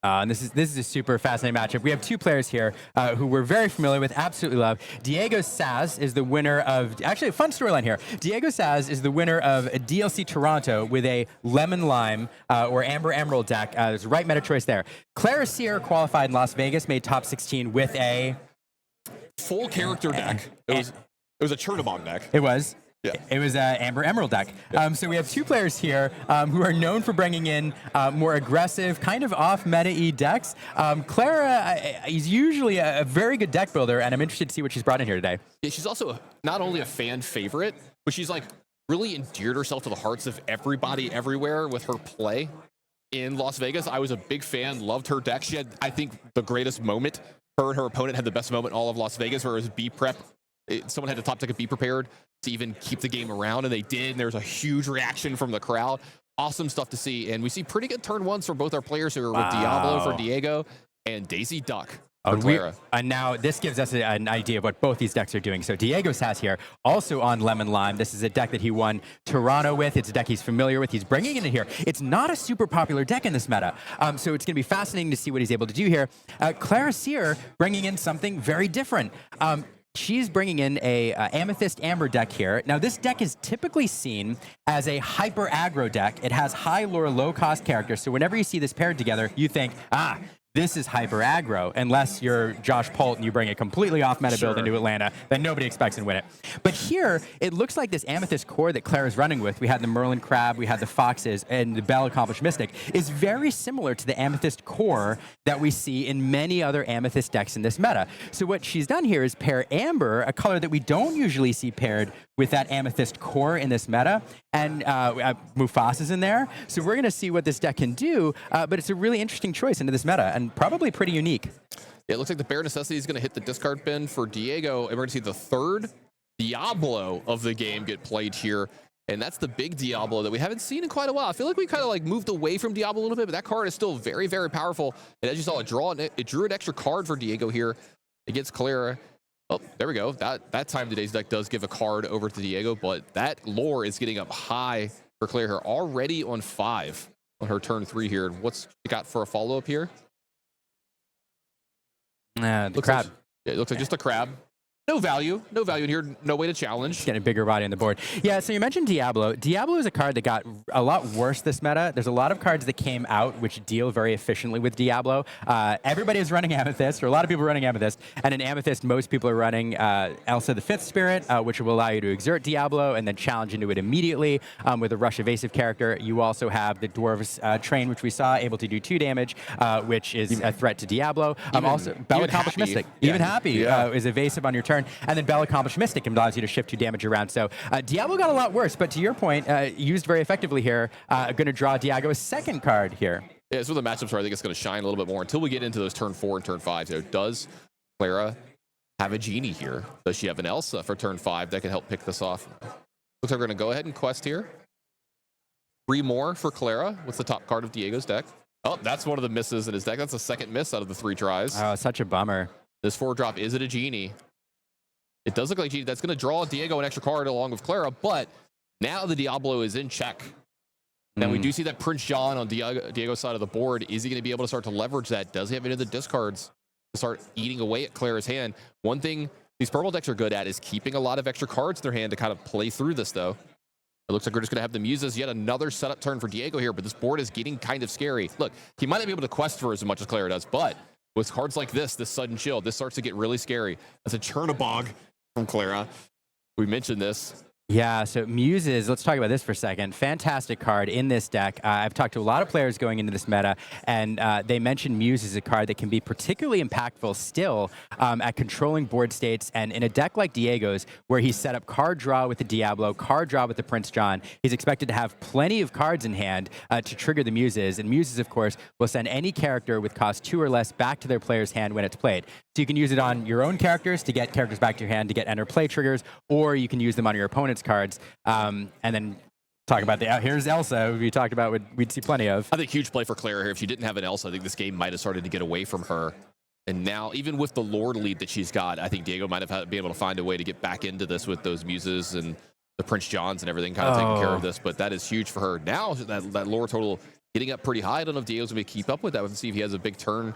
Speaker 2: And this is a super fascinating matchup. We have 2 players here who we're very familiar with, absolutely love. Diego Saz is the winner of, actually a fun storyline here. Diego Saz is the winner of DLC Toronto with a Lemon Lime or Amber Emerald deck. There's the right meta choice there. Clara Cyr qualified in Las Vegas, made top 16 with a
Speaker 1: full character deck. It was a Chernobog deck.
Speaker 2: It was.
Speaker 1: Yeah.
Speaker 2: It was an Amber Emerald deck. Yeah. So we have 2 players here who are known for bringing in more aggressive, kind of off-meta-y decks. Clara is usually a very good deck builder, and I'm interested to see what she's brought in here today.
Speaker 1: Yeah, she's also not only a fan favorite, but she's like really endeared herself to the hearts of everybody everywhere with her play in Las Vegas. I was a big fan, loved her deck. She had, I think, the greatest moment. Her and her opponent had the best moment in all of Las Vegas, where it was B prep. Someone had to top deck and be prepared to even keep the game around, and they did, and there was a huge reaction from the crowd. Awesome stuff to see, and we see pretty good turn 1s for both our players who are with Diablo for Diego and Daisy Duck for Clara.
Speaker 2: And now this gives us an idea of what both these decks are doing. So Diego Saz here, also on Lemon Lime. This is a deck that he won Toronto with. It's a deck he's familiar with. He's bringing it in here. It's not a super popular deck in this meta, so it's going to be fascinating to see what he's able to do here. Clara Cyr bringing in something very different. She's bringing in a Amethyst Amber deck here. Now, this deck is typically seen as a hyper aggro deck. It has high lore, low cost characters. So whenever you see this paired together, you think, this is hyper aggro, unless you're Josh Polt and you bring a completely off meta build into Atlanta that nobody expects to win it. But here, it looks like this Amethyst core that Clara's running with, we had the Merlin Crab, we had the Foxes, and the Bell Accomplished Mystic, is very similar to the Amethyst core that we see in many other Amethyst decks in this meta. So what she's done here is pair Amber, a color that we don't usually see paired with that Amethyst core in this meta, and Mufasa's in there. So we're going to see what this deck can do, but it's a really interesting choice into this meta, and probably pretty unique.
Speaker 1: Yeah, it looks like the Bare Necessity is going to hit the discard bin for Diego, and we're going to see the third Diablo of the game get played here. And that's the big Diablo that we haven't seen in quite a while. I feel like we kind of like moved away from Diablo a little bit, but that card is still very, very powerful. And as you saw, it drew an extra card for Diego here against Clara. Oh, there we go. That time today's deck does give a card over to Diego, but that lore is getting up high for Clara here, already on 5 on her turn 3 here. What's she got for a follow-up here?
Speaker 2: The crab.
Speaker 1: It looks like just a crab. No value in here, no way to challenge.
Speaker 2: Getting a bigger body on the board. Yeah, so you mentioned Diablo. Diablo is a card that got a lot worse this meta. There's a lot of cards that came out which deal very efficiently with Diablo. Everybody is running Amethyst, or a lot of people are running Amethyst. And in Amethyst, most people are running Elsa the Fifth Spirit, which will allow you to exert Diablo and then challenge into it immediately with a rush evasive character. You also have the Dwarves Train, which we saw, able to do 2 damage, which is a threat to Diablo. Also, Bell Accomplished Mystic. Even Happy is evasive on your turn. And then Bell Accomplished Mystic allows you to shift 2 damage around. So Diablo got a lot worse, but to your point, used very effectively here. Going to draw Diego's second card here.
Speaker 1: Yeah, so the matchups where I think it's going to shine a little bit more until we get into those turn 4 and turn 5. So does Clara have a Genie here? Does she have an Elsa for turn 5 that can help pick this off? Looks like we're going to go ahead and quest here. 3 more for Clara. What's the top card of Diego's deck? Oh, that's one of the misses in his deck. That's the second miss out of the 3 tries.
Speaker 2: Oh, such a bummer.
Speaker 1: This 4-drop, is it a Genie? It does look like Genie. That's going to draw Diego an extra card along with Clara, but now the Diablo is in check. Now we do see that Prince John on Diego's side of the board. Is he going to be able to start to leverage that? Does he have any of the discards to start eating away at Clara's hand? One thing these purple decks are good at is keeping a lot of extra cards in their hand to kind of play through this, though. It looks like we're just going to have the Muses. Yet another setup turn for Diego here, but this board is getting kind of scary. Look, he might not be able to quest for as much as Clara does, but with cards like this sudden chill, this starts to get really scary. That's a Chernobog from Clara. We mentioned this.
Speaker 2: Yeah, so Muses, let's talk about this for a second. Fantastic card in this deck. I've talked to a lot of players going into this meta, and they mentioned Muse as a card that can be particularly impactful still at controlling board states. And in a deck like Diego's, where he's set up card draw with the Diablo, card draw with the Prince John, he's expected to have plenty of cards in hand to trigger the Muses. And Muses, of course, will send any character with cost 2 or less back to their player's hand when it's played. So you can use it on your own characters to get characters back to your hand to get enter play triggers, or you can use them on your opponent's cards. And then talk about here's Elsa, we talked about we'd see plenty of.
Speaker 1: I think huge play for Clara here. If she didn't have an Elsa, I think this game might have started to get away from her. And now, even with the Lord lead that she's got, I think Diego might have been able to find a way to get back into this with those Muses and the Prince Johns and everything kind of taking care of this. But that is huge for her. Now, that lore total getting up pretty high. I don't know if Diego's going to keep up with that. We'll see if he has a big turn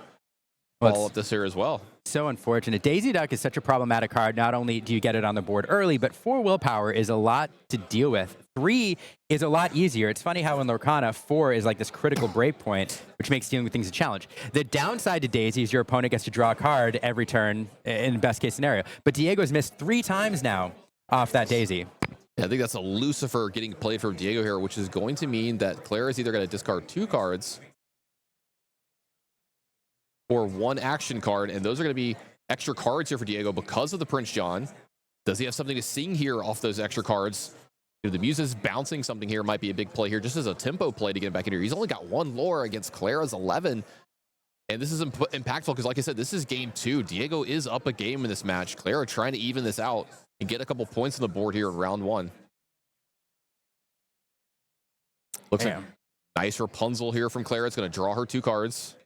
Speaker 1: follow up this here as well.
Speaker 2: So unfortunate. Daisy Duck is such a problematic card. Not only do you get it on the board early, but 4 willpower is a lot to deal with. 3 is a lot easier. It's funny how in Lorcana, 4 is like this critical break point, which makes dealing with things a challenge. The downside to Daisy is your opponent gets to draw a card every turn in best case scenario. But Diego's missed 3 times now off that Daisy.
Speaker 1: Yeah, I think that's a Lucifer getting played for Diego here, which is going to mean that Clara is either going to discard 2 cards or 1 action card, and those are going to be extra cards here for Diego because of the Prince John. Does he have something to sing here off those extra cards? You know, the Muses bouncing something here might be a big play here, just as a tempo play to get him back in here. He's only got 1 lore against Clara's 11, and this is impactful because, like I said, this is game 2. Diego is up a game in this match. Clara trying to even this out and get a couple points on the board here in round 1. Looks like nice Rapunzel here from Clara. It's going to draw her 2 cards.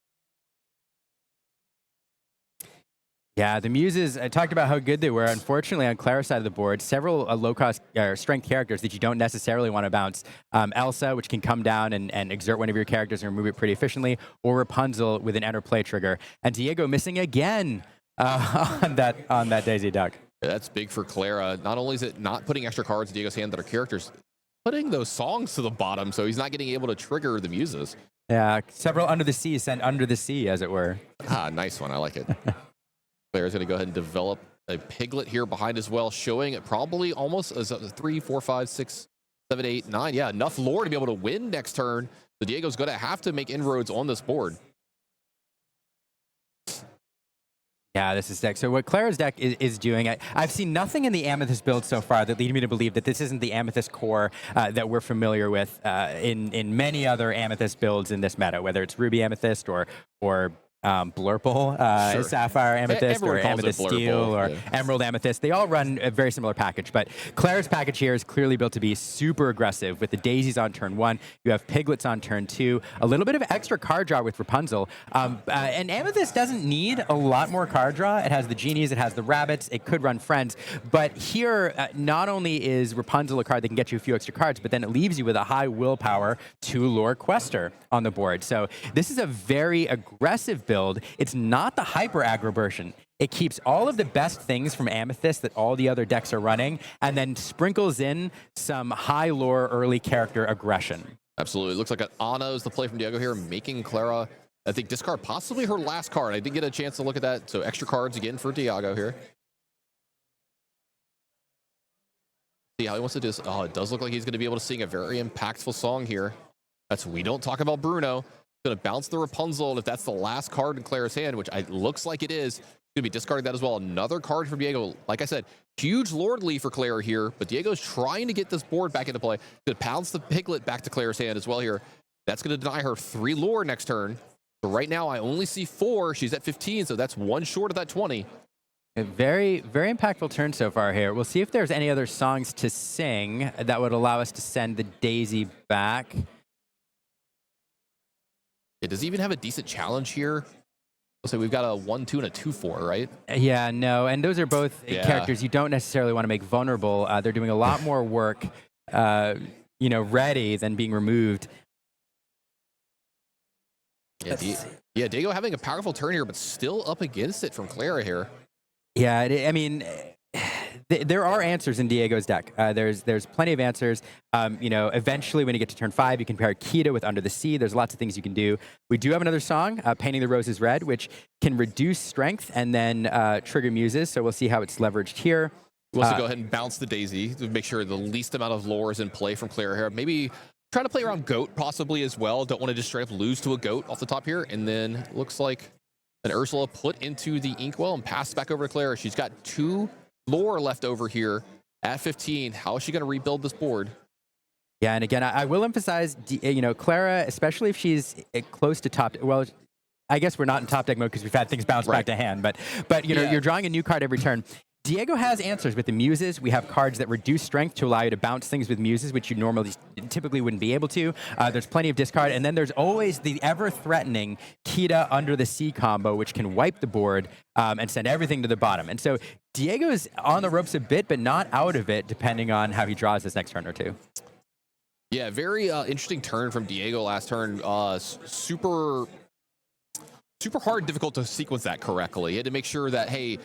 Speaker 2: Yeah, the Muses, I talked about how good they were. Unfortunately, on Clara's side of the board, several low-cost strength characters that you don't necessarily want to bounce. Elsa, which can come down and exert one of your characters and remove it pretty efficiently, or Rapunzel with an enter play trigger. And Diego missing again on that Daisy Duck.
Speaker 1: Yeah, that's big for Clara. Not only is it not putting extra cards in Diego's hand that are characters, putting those songs to the bottom, so he's not getting able to trigger the Muses.
Speaker 2: Yeah, several under the sea sent under the sea, as it were.
Speaker 1: Ah, nice one. I like it. Clara's going to go ahead and develop a Piglet here behind as well, showing it probably almost as a 3, 4, 5, 6, 7, 8, 9. Yeah, enough lore to be able to win next turn. So Diego's going to have to make inroads on this board.
Speaker 2: Yeah, this is deck. So what Clara's deck is doing, I've seen nothing in the Amethyst build so far that lead me to believe that this isn't the Amethyst core that we're familiar with in many other Amethyst builds in this meta, whether it's Ruby Amethyst or Blurple,
Speaker 1: Sure.
Speaker 2: Sapphire Amethyst, or Amethyst Steel, or Emerald Amethyst. They all run a very similar package, but Clara's package here is clearly built to be super aggressive with the daisies on turn 1. You have piglets on turn 2, a little bit of extra card draw with Rapunzel. And Amethyst doesn't need a lot more card draw. It has the genies, it has the rabbits, it could run friends. But here, not only is Rapunzel a card that can get you a few extra cards, but then it leaves you with a high willpower to lure Quester on the board. So this is a very aggressive build. It's not the hyper aggro version. It keeps all of the best things from Amethyst that all the other decks are running, and then sprinkles in some high lore early character aggression.
Speaker 1: Absolutely. Looks like an Ana is the play from Diego here, making Clara, I think, discard possibly her last card. I did get a chance to look at that. So extra cards again for Diego here. See how he wants to do this. Oh, it does look like he's going to be able to sing a very impactful song here. That's We Don't Talk About Bruno. Going to bounce the Rapunzel, and if that's the last card in Clara's hand, which looks like it is, going to be discarding that as well. Another card from Diego. Like I said, huge Lord lead for Clara here, but Diego's trying to get this board back into play. Going to pounce the Piglet back to Clara's hand as well here. That's going to deny her 3 lore next turn. So right now, I only see 4. She's at 15, so that's 1 short of that 20.
Speaker 2: A very, very impactful turn so far here. We'll see if there's any other songs to sing that would allow us to send the Daisy back.
Speaker 1: Does he even have a decent challenge here? So we've got a 1-2 and a 2-4, right?
Speaker 2: Yeah, no, and those are both characters you don't necessarily want to make vulnerable. They're doing a lot more work, ready than being removed.
Speaker 1: Yeah, Diego having a powerful turn here, but still up against it from Clara here.
Speaker 2: Yeah, I mean, there are answers in Diego's deck. There's plenty of answers. Eventually, when you get to turn 5, you can pair Kita with Under the Sea. There's lots of things you can do. We do have another song, Painting the Roses Red, which can reduce strength and then trigger muses. So we'll see how it's leveraged here.
Speaker 1: We'll also go ahead and bounce the Daisy to make sure the least amount of lore is in play from Clara here. Maybe trying to play around Goat possibly as well. Don't want to just straight up lose to a Goat off the top here. And then looks like an Ursula put into the Inkwell and passed back over to Clara. She's got 2 lore left over here at 15. How is she going to rebuild this board?
Speaker 2: Yeah, and again, I will emphasize, Clara, especially if she's close to top. Well, I guess we're not in top deck mode because we've had things bounce back to hand. But you're drawing a new card every turn. Diego has answers with the muses. We have cards that reduce strength to allow you to bounce things with muses, which you normally typically wouldn't be able to. There's plenty of discard. And then there's always the ever-threatening Kita Under the Sea combo, which can wipe the board and send everything to the bottom. And so Diego's on the ropes a bit, but not out of it, depending on how he draws this next turn or two.
Speaker 1: Yeah, very interesting turn from Diego last turn. Super hard, difficult to sequence that correctly. You had to make sure that, hey,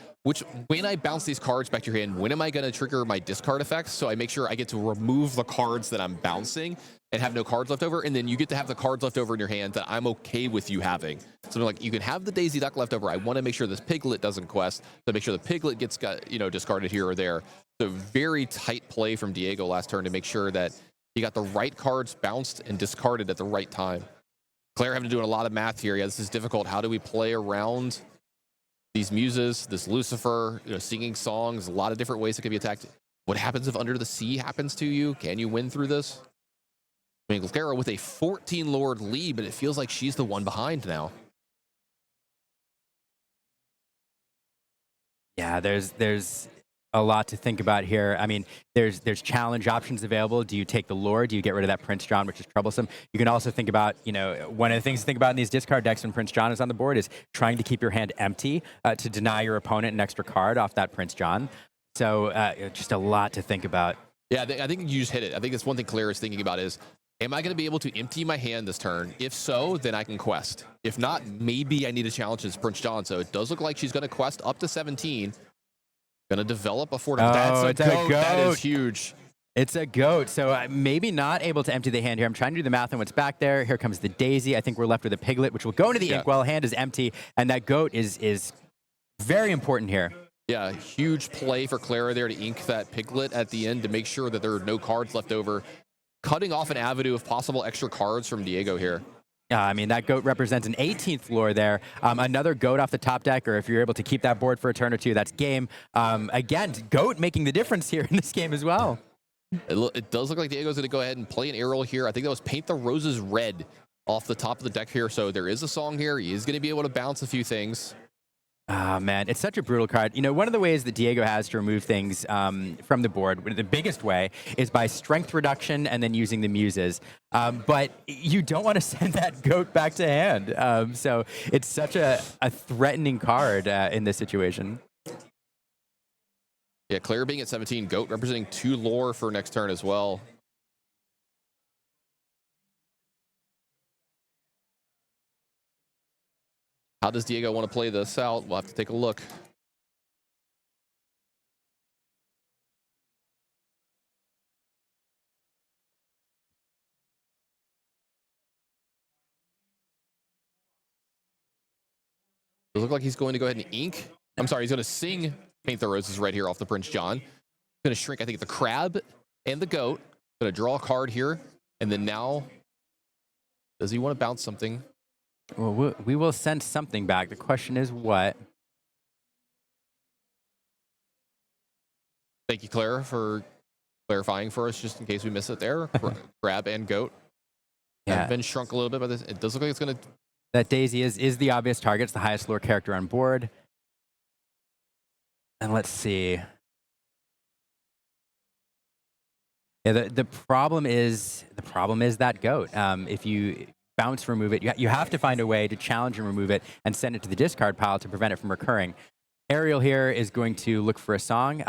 Speaker 1: when I bounce these cards back to your hand, when am I going to trigger my discard effects? So I make sure I get to remove the cards that I'm bouncing and have no cards left over. And then you get to have the cards left over in your hand that I'm okay with you having. So like, you can have the Daisy Duck left over. I want to make sure this Piglet doesn't quest. So make sure the Piglet gets discarded here or there. So very tight play from Diego last turn to make sure that he got the right cards bounced and discarded at the right time. Claire having to do a lot of math here. Yeah, this is difficult. How do we play around these muses, this Lucifer, singing songs, a lot of different ways it can be attacked. What happens if Under the Sea happens to you? Can you win through this? I mean, Clara with a 14 Lord lead, but it feels like she's the one behind now.
Speaker 2: Yeah, there's a lot to think about here. I mean, there's challenge options available. Do you take the lore? Do you get rid of that Prince John, which is troublesome? You can also think about, one of the things to think about in these discard decks when Prince John is on the board is trying to keep your hand empty to deny your opponent an extra card off that Prince John. So just a lot to think about.
Speaker 1: Yeah, I think you just hit it. I think that's one thing Claire is thinking about is, am I going to be able to empty my hand this turn? If so, then I can quest. If not, maybe I need to challenge this Prince John. So it does look like she's going to quest up to 17. Going to develop a fort. That's a goat. That is huge.
Speaker 2: It's a goat. So maybe not able to empty the hand here. I'm trying to do the math on what's back there. Here comes the Daisy. I think we're left with a Piglet, which will go into the Inkwell. Hand is empty. And that goat is very important here.
Speaker 1: Yeah, huge play for Clara there to ink that Piglet at the end to make sure that there are no cards left over. Cutting off an avenue of possible extra cards from Diego here.
Speaker 2: I mean, that goat represents an 18th lore there. Another goat off the top deck, or if you're able to keep that board for a turn or two, that's game. Again, goat making the difference here in this game as well.
Speaker 1: It does look like Diego's going to go ahead and play an aerial here. I think that was Paint the Roses red off the top of the deck here. So there is a song here. He is going to be able to bounce a few things.
Speaker 2: Oh, man, it's such a brutal card. You know, one of the ways that Diego has to remove things from the board, the biggest way, is by strength reduction and then using the muses. But you don't want to send that goat back to hand. So it's such a threatening card in this situation.
Speaker 1: Yeah, Clara being at 17, goat representing 2 lore for next turn as well. How does Diego want to play this out? We'll have to take a look. It looks like he's going to go ahead and ink. I'm sorry, he's going to sing Paint the Roses right here off the Prince John. Going to shrink, I think, the crab and the goat. Going to draw a card here. And then now, does he want to bounce something?
Speaker 2: Well, we will send something back. The question is what?
Speaker 1: Thank you, Clara, for clarifying for us, just in case we miss it there. Crab and goat.
Speaker 2: Yeah.
Speaker 1: Have been shrunk a little bit by this. It does look like it's going to...
Speaker 2: That Daisy is the obvious target. It's the highest lore character on board. And let's see. Yeah, the problem is that goat. If you bounce, remove it, you have to find a way to challenge and remove it and send it to the discard pile to prevent it from recurring. Ariel here is going to look for a song.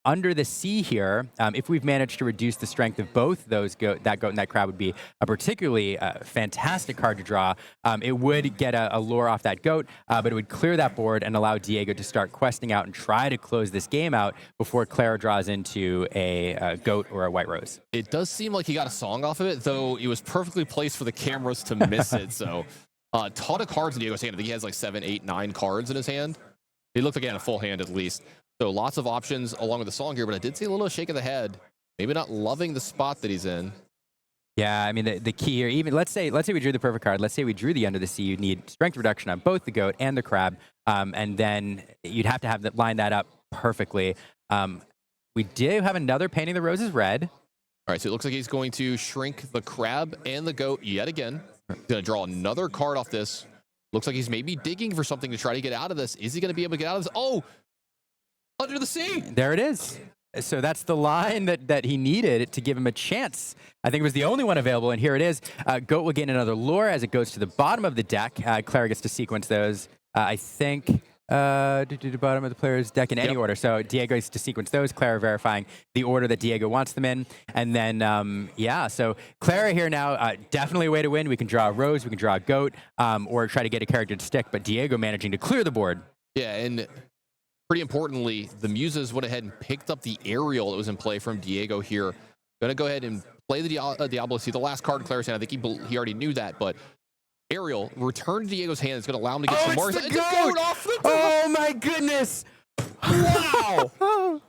Speaker 2: Under the sea here, if we've managed to reduce the strength of both those that goat and that crab would be a particularly fantastic card to draw. It would get a lure off that goat, but it would clear that board and allow Diego to start questing out and try to close this game out before Clara draws into a goat or a white rose.
Speaker 1: It does seem like he got a song off of it, though it was perfectly placed for the cameras to miss it. So a ton of cards in Diego's hand. I think he has like 7, 8, 9 cards in his hand. He looked like he had a full hand at least. So lots of options along with the song here, but I did see a little shake of the head. Maybe not loving the spot that he's in.
Speaker 2: Yeah, I mean, the key here, even let's say we drew the perfect card. Let's say we drew the Under the Sea. You'd need strength reduction on both the goat and the crab, and then you'd have to line that up perfectly. We do have another Painting the Roses red.
Speaker 1: All right, so it looks like he's going to shrink the crab and the goat yet again. He's going to draw another card off this. Looks like he's maybe digging for something to try to get out of this. Is he going to be able to get out of this? Oh! Under the Sea.
Speaker 2: There it is. So that's the line that he needed to give him a chance. I think it was the only one available, and here it is. Goat will gain another lure as it goes to the bottom of the deck. Clara gets to sequence those. I think to the bottom of the player's deck in any order. So Diego gets to sequence those. Clara verifying the order that Diego wants them in. And then, yeah, so Clara here now, definitely a way to win. We can draw a rose, we can draw a goat, or try to get a character to stick, but Diego managing to clear the board.
Speaker 1: Yeah, and pretty importantly, the Muses went ahead and picked up the aerial that was in play from Diego here. Going to go ahead and play the Diablo. See, the last card in Clara's hand, I think he already knew that, but aerial returned to Diego's hand. It's going to allow him to get some more.
Speaker 2: It's the goat off the oh, my goodness.
Speaker 1: Wow.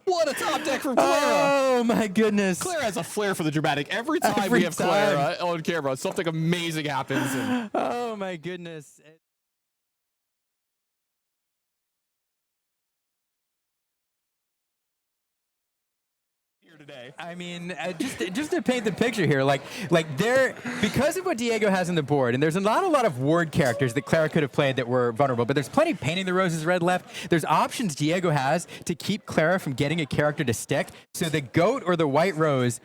Speaker 1: What a top deck from Clara.
Speaker 2: Oh, my goodness.
Speaker 1: Clara has a flair for the dramatic. Every time we have Clara on camera, something amazing happens. And
Speaker 2: oh, my goodness.
Speaker 1: today.
Speaker 2: I mean, just to paint the picture here, like there, because of what Diego has on the board, and there's not a lot of ward characters that Clara could have played that were vulnerable, but there's plenty of Painting the Roses red left. There's options Diego has to keep Clara from getting a character to stick, so the goat or the white rose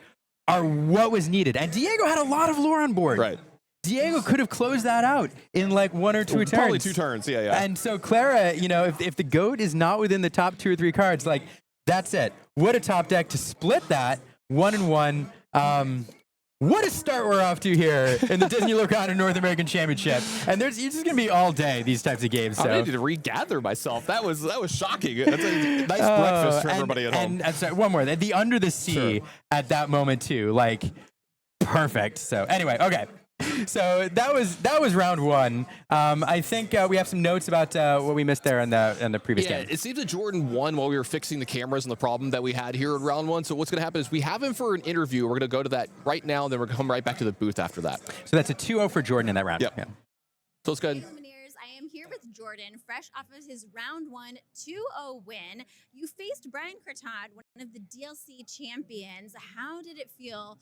Speaker 2: are what was needed. And Diego had a lot of lore on board.
Speaker 1: Right.
Speaker 2: Diego could have closed that out in like 1 or 2 turns.
Speaker 1: Probably 2 turns, yeah.
Speaker 2: And so Clara, you know, if the goat is not within the top 2 or 3 cards, like, that's it. What a top deck to split that 1-1. What a start we're off to here in the Disney Lorcana North American Championship. And it's just going to be all day, these types of games. So.
Speaker 1: I needed to regather myself. That was shocking. That's a nice breakfast for everybody at home.
Speaker 2: And sorry, one more. The Under the Sea at that moment, too. Like, perfect. So anyway, okay. So that was round one. I think we have some notes about what we missed there in the previous game.
Speaker 1: It seems that Jordyn won while we were fixing the cameras and the problem that we had here in round one. So what's going to happen is we have him for an interview. We're going to go to that right now, and then we're going to come right back to the booth after that.
Speaker 2: So that's a 2-0 for Jordyn in that round.
Speaker 1: Yep. Yeah. So let's go ahead.
Speaker 3: I am here with Jordyn, fresh off of his round one 2-0 win. You faced Brian Courtade, one of the DLC champions. How did it feel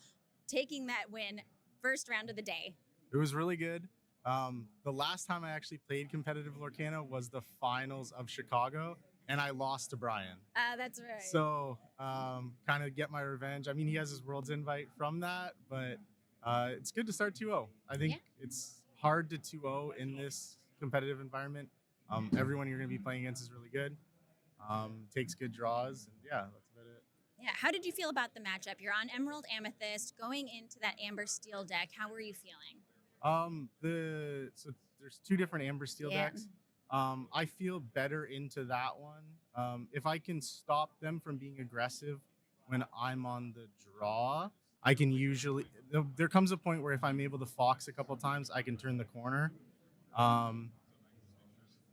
Speaker 3: taking that win first round of the day?
Speaker 4: It was really good. The last time I actually played competitive Lorcana was the finals of Chicago, and I lost to Brian.
Speaker 3: That's right.
Speaker 4: So kind of get my revenge. I mean, he has his Worlds invite from that, but it's good to start 2-0. I think it's hard to 2-0 in this competitive environment. Everyone you're going to be playing against is really good. Takes good draws, and yeah, that's about it.
Speaker 3: Yeah, how did you feel about the matchup? You're on Emerald Amethyst, going into that Amber Steel deck. How were you feeling?
Speaker 4: So there's two different Amber Steel decks. I feel better into that one. If I can stop them from being aggressive when I'm on the draw, I can usually. There comes a point where if I'm able to fox a couple times, I can turn the corner.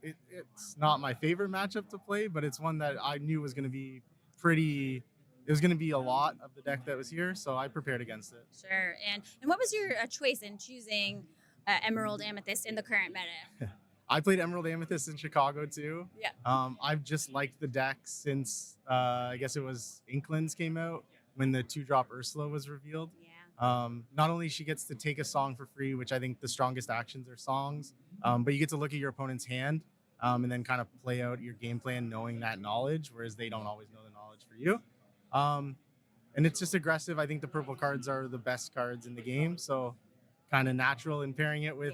Speaker 4: It's not my favorite matchup to play, but it's one that I knew was going to be pretty. It was going to be a lot of the deck that was here, so I prepared against it.
Speaker 3: Sure. And what was your choice in choosing Emerald Amethyst in the current meta?
Speaker 4: I played Emerald Amethyst in Chicago too.
Speaker 3: Yeah.
Speaker 4: I've just liked the deck since I guess it was Inklands came out when the 2-drop Ursula was revealed.
Speaker 3: Yeah.
Speaker 4: Not only she gets to take a song for free, which I think the strongest actions are songs, but you get to look at your opponent's hand and then kind of play out your game plan knowing that knowledge, whereas they don't always know the knowledge for you. And it's just aggressive. I think the purple cards are the best cards in the game, so kind of natural in pairing it with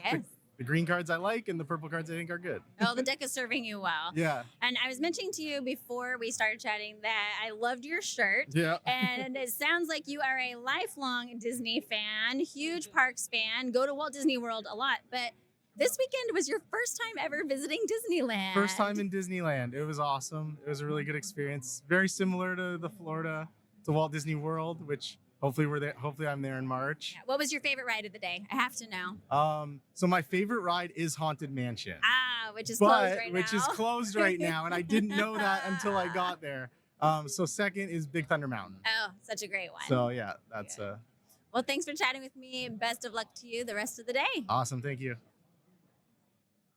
Speaker 4: the green cards I like and the purple cards I think are good.
Speaker 3: Oh, the deck is serving you well.
Speaker 4: Yeah.
Speaker 3: And I was mentioning to you before we started chatting that I loved your shirt.
Speaker 4: Yeah.
Speaker 3: And it sounds like you are a lifelong Disney fan, huge parks fan, go to Walt Disney World a lot, but this weekend was your first time ever visiting Disneyland.
Speaker 4: First time in Disneyland. It was awesome. It was a really good experience. Very similar to to Walt Disney World, which hopefully we're there. Hopefully I'm there in March.
Speaker 3: Yeah. What was your favorite ride of the day? I have to know.
Speaker 4: So my favorite ride is Haunted Mansion.
Speaker 3: Which is closed right now.
Speaker 4: Which is closed right now, and I didn't know that until I got there. So second is Big Thunder Mountain.
Speaker 3: Oh, such a great one.
Speaker 4: So yeah, that's
Speaker 3: Well, thanks for chatting with me. Best of luck to you the rest of the day.
Speaker 4: Awesome. Thank you.